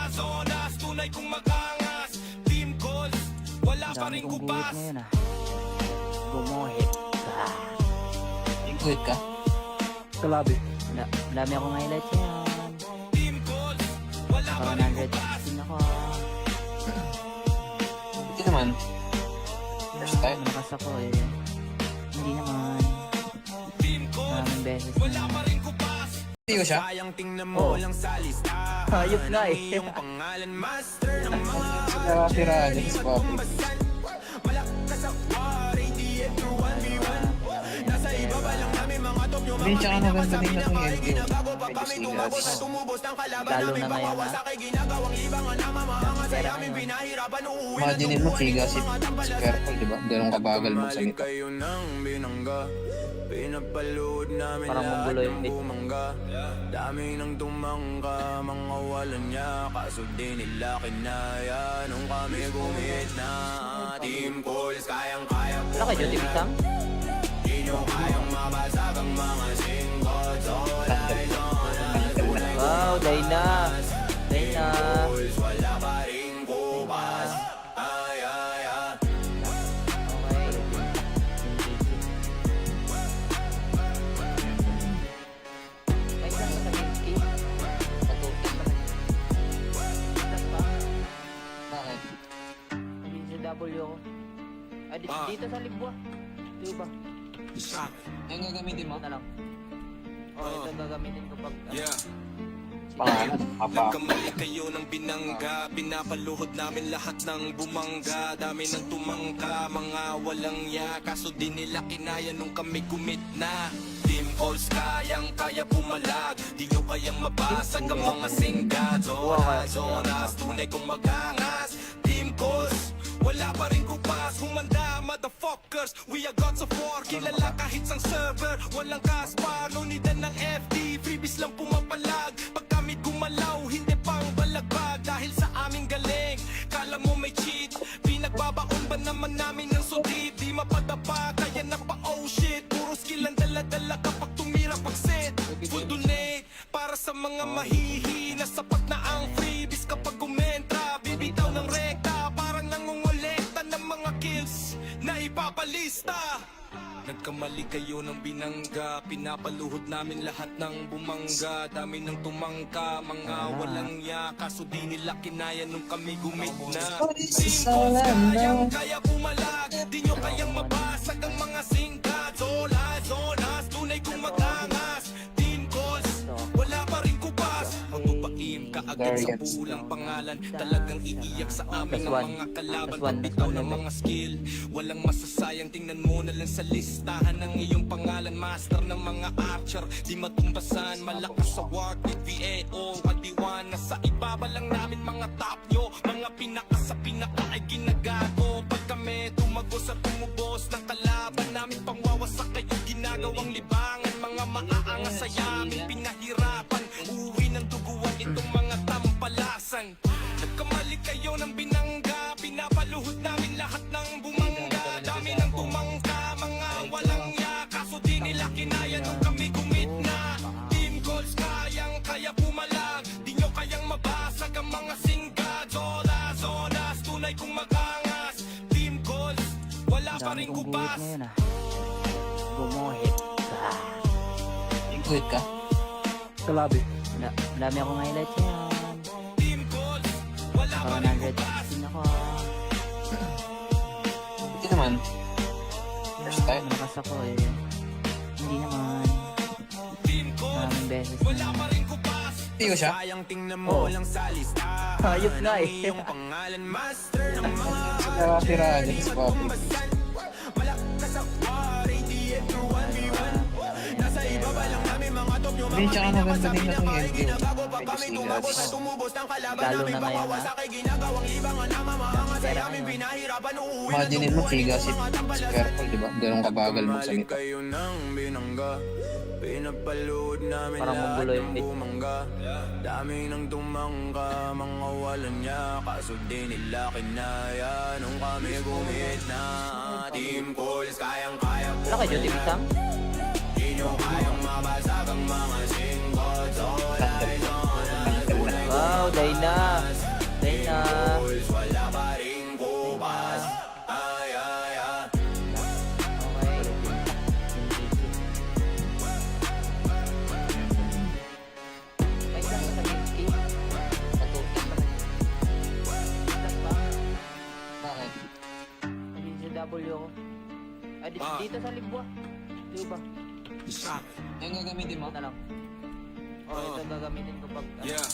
Zonas, tunay kong magangas. Team calls, wala pa rin kupas. Gumuhit ka. Good ka? Kalabi. Dami akong highlights yan. Team calls, wala pa rin kupas. 100 ako. Hindi naman. First time. Malakas ako eh. Hindi naman. Team calls, Maraming beses wala na. pa rin kupas. Hindi ko siya. Sayang tingnan mo lang sa listahan. Hayop nga eh. Ang iyong pangalan, master ng mga Nakakatira dyan sa copy. malakas sa war, ATM through 1v1. Nasa ibaba lang namin mga top nyo. Hindi, tsaka maganda din na itong LDO. Ginagawa pa kami Medyo tumabos sigas. at tumubos ng kalaban Lalo namin. na ngayon, Pawawasak ay ginagawang libangan na mamahangas sa Pero amin. ano? Pinahirapan uuwi na Imagine mo, Figa, si Purple, di ba? Ganun kabagal mo sa Kamali nito. kayo ng binangga, pinapalood namin Parang lahat manggulo ng yung beat. bumangga. Dami ng tumangka, mga walang niya, kaso di nila kinaya nung kami gumit na. Team calls, kayang-kaya po Wala kayo, Jim Sam? di nyo kayang mabasag ang mga singkot. Wow, Dayna. Dayna. Calls, wala pa rin kupas. Ay. Okay. May isang sa Kinski. Patutin pa rin. Ilan pa? Bakit? Nandito sa W ako. Ah, dito sa Libwa. Dito ba? Yung gagamitin mo? Ito na lang. Ito gagamitin ko pag Yeah. Pangalan, apa. Nagkamali kayo ng binangga, pinapaluhod namin lahat ng bumangga. Dami ng tumangka, mga walang ya, kaso di nila kinaya nung kami gumit na. Team calls kayang-kaya pumalag, di nyo kayang mabasag ang mga singga. Zonas, tunay kong magangas. Team calls, wala pa rin kupas. Humanda, motherfuckers, we are gods of war. Kilala kahit sang server, walang kaspar. Lunidan ng FD, freebies lang pumapalag. Pag kami gumalaw, hindi pang balagbag. Dahil sa aming galing, kala mo may cheat. Pinagbabaon ba naman namin ng sundit? Di mapadapa, kaya na pa oh shit. Puro skill ang dala-dala kapag tumira pag-set. Full donate, para sa mga mahihina. Sapat na ang freebies kapag kumentra. Bibitaw ng rekta, parang nangungulekta ng mga kills na ipapalista. Nagkamali kayo ng binangga, pinapaluhod namin lahat ng bumangga. Dami ng tumangka, mga walang ya, kaso di nila kinaya nung kami gumit na. Team calls kayang-kaya pumalag, di nyo kayang mabasag ang mga singkat. Zonas, tunay ko Bakit sa Guardians. pulang pangalan Talagang iiyak sa amin Plus ang one. mga kalaban Plus one. Pagbitaw Plus ng one. mga skill Walang masasayang, tingnan mo na lang sa listahan Ng iyong pangalan, master ng mga archer Di matumbasan, malakas sa work with VAO Kadiwan na sa ibaba lang namin mga top nyo Mga pinaka sa pinaka ay ginagago Pag kami tumagos at tumubos ng kalaban namin Pangwawasak kayo ginagawang libangan Mga maaangas sa yamin pinahirapan Uwi ng duguan itong mga tampalasan Nagkamali kayo ng binangga Pinapaluhod namin lahat ng bumangga Dami ng tumangka Mga walang ya Kaso di nila kinaya nung kami gumit-na Team goals kaya pumalag Di nyo kayang mabasag ang mga singgad Zonas, tunay kong magangas Team goals, wala pa Dami rin kong guhit kubas ngayon ah. Gumuhit. Good ka? Kalabi. Madami akong highlights yan. Team goals, wala pa rin kubas 116 ako. Hindi naman. First time. Malakas ako eh. Hindi naman. Team goals, Maraming beses wala na. pa rin kubas Hindi ko siya. Sayang tingnan mo lang sa listahan Hayop nga eh. Ang iyong pangalan master ng mga Tira dyan sa Bobby. Malakas sa war, ATM through 1v1 Nasa ibaba lang namin mga top nyo Hindi, tsaka maganda din na itong LG. Ginagawa pa kami Medyo tumabos sigas. at tumubos ng kalaban Lalo namin na ngayon, Pawawasak ay ginagawang libangan na mamahanga sa amin Pinahirapan uuwi na Imagine mo, Figa, si Squirtle, di ba? Ganun kabagal mo sa nito. kayo ng binangga Pinapalood namin Parang lahat monggulo ng yung beat. bumangga Dami nang tumangka, mga walang niya Kaso di nila kinaya nung kami gumit na Team goals, kayang-kaya po Wala kayo, Team Sam? Di nyo kayang mabasag ang mga singles All eyes on us, tunay Wow, Dayna. Dayna. goals Wala pa rin kupas Ay, ay, ay Okay. Kahit lang sa game patutin pa rin. Plus ba? Bakit? Naging sa W ako. Ah, dito sa Libwa. Di ba? Yung gagamitin mo? Ito na lang. Oh, ito gagamitin ko pag... Yeah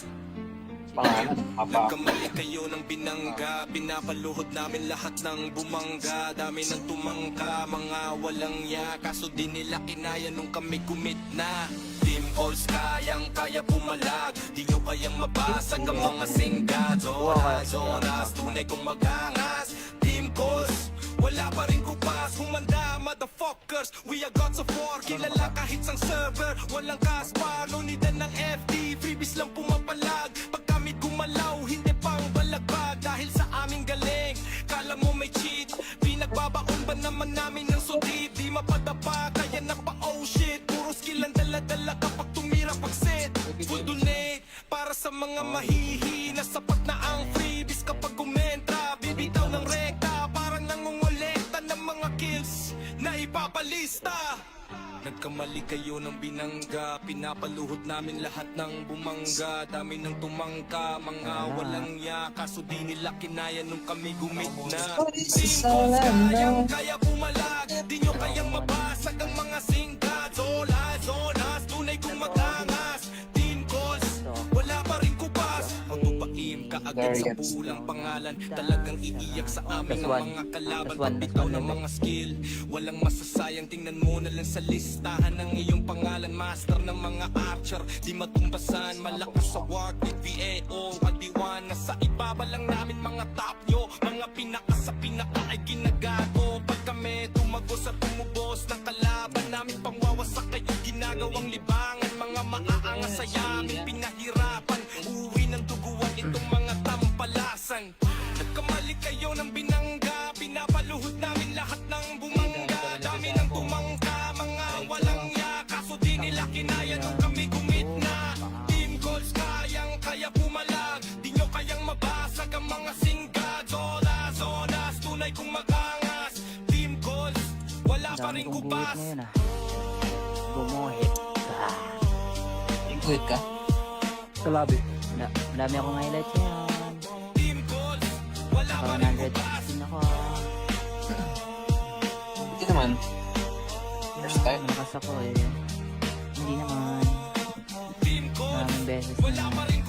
Pangalan? Haba. Nagkamali kayo ng binangga Pinapaluhod namin lahat ng bumangga Dami ng tumangka, mga walang ya Kaso di nila kinaya nung kami gumit na Team goals kaya pumalag Di nyo kayang mabasag ang mga singgad Zonas, tunay kong magangas Team goals, wala pa rin kupas Humanda motherfuckers, we are gods of war Kilala kahit sang server, walang kaspar No need ng FD, freebies lang pumapalag Pag kami gumalaw, hindi pang balagbag Dahil sa aming galing, kala mo may cheat Pinagbabaon ba naman namin ng sudit Di mapadapa, kaya na pa oh shit Puro skill ang dala-dala kapag tumira pag-set Full donate, para sa mga mahihina Sapat na ang freebies kapag kumentra Bibitaw ng rekta, parang nangungulekta ng mga kills Na ipapalista Nagkamali kayo ng binangga Pinapaluhod namin lahat ng bumangga Dami ng tumangka, mga walang ya Kaso di nila kinaya nung kami gumit na Team goals, kaya pumalag Di nyo kayang mabasag ang mga singgad Zonas, tunay kong magangas Team goals, wala pa rin kubas Magtupaim ka agad sa Guardians. pulang pangalan Talagang iiyak sa amin Plus ang one. mga kalaban Plus one. Pagbitaw Plus ng one. mga skill Walang masasayang, tingnan mo na lang sa listahan Ng iyong pangalan, master ng mga archer Di matumbasan, malakas sa work with VAO Kadiwan na sa ibaba lang namin mga top nyo Mga pinaka sa pinaka ay ginagago Pag kami tumagos at tumubos ng kalaban namin Pangwawasak kayo ginagawang libangan Mga maaangas sa yamin pinahirapan Uwi ng duguan itong mga tampalasan Nagkamali kayo ng binangga Pinapaluhod namin lahat ng bumangga Dami ng tumangka, mga walang ya Kaso di nila kinaya nung kami gumit na Team goals kaya pumalag Di nyo kayang mabasag ang mga singgad Zonas, tunay kong magangas Team goals, wala pa Dami rin kong guhit kubas ngayon ah. Gumuhit. Good ka? Kalabi. Madami akong highlights yan. Team goals, wala pa rin kubas 116 ako. Hindi naman. First time. Malakas ako eh. Hindi naman. Team goals, Maraming beses wala na. pa rin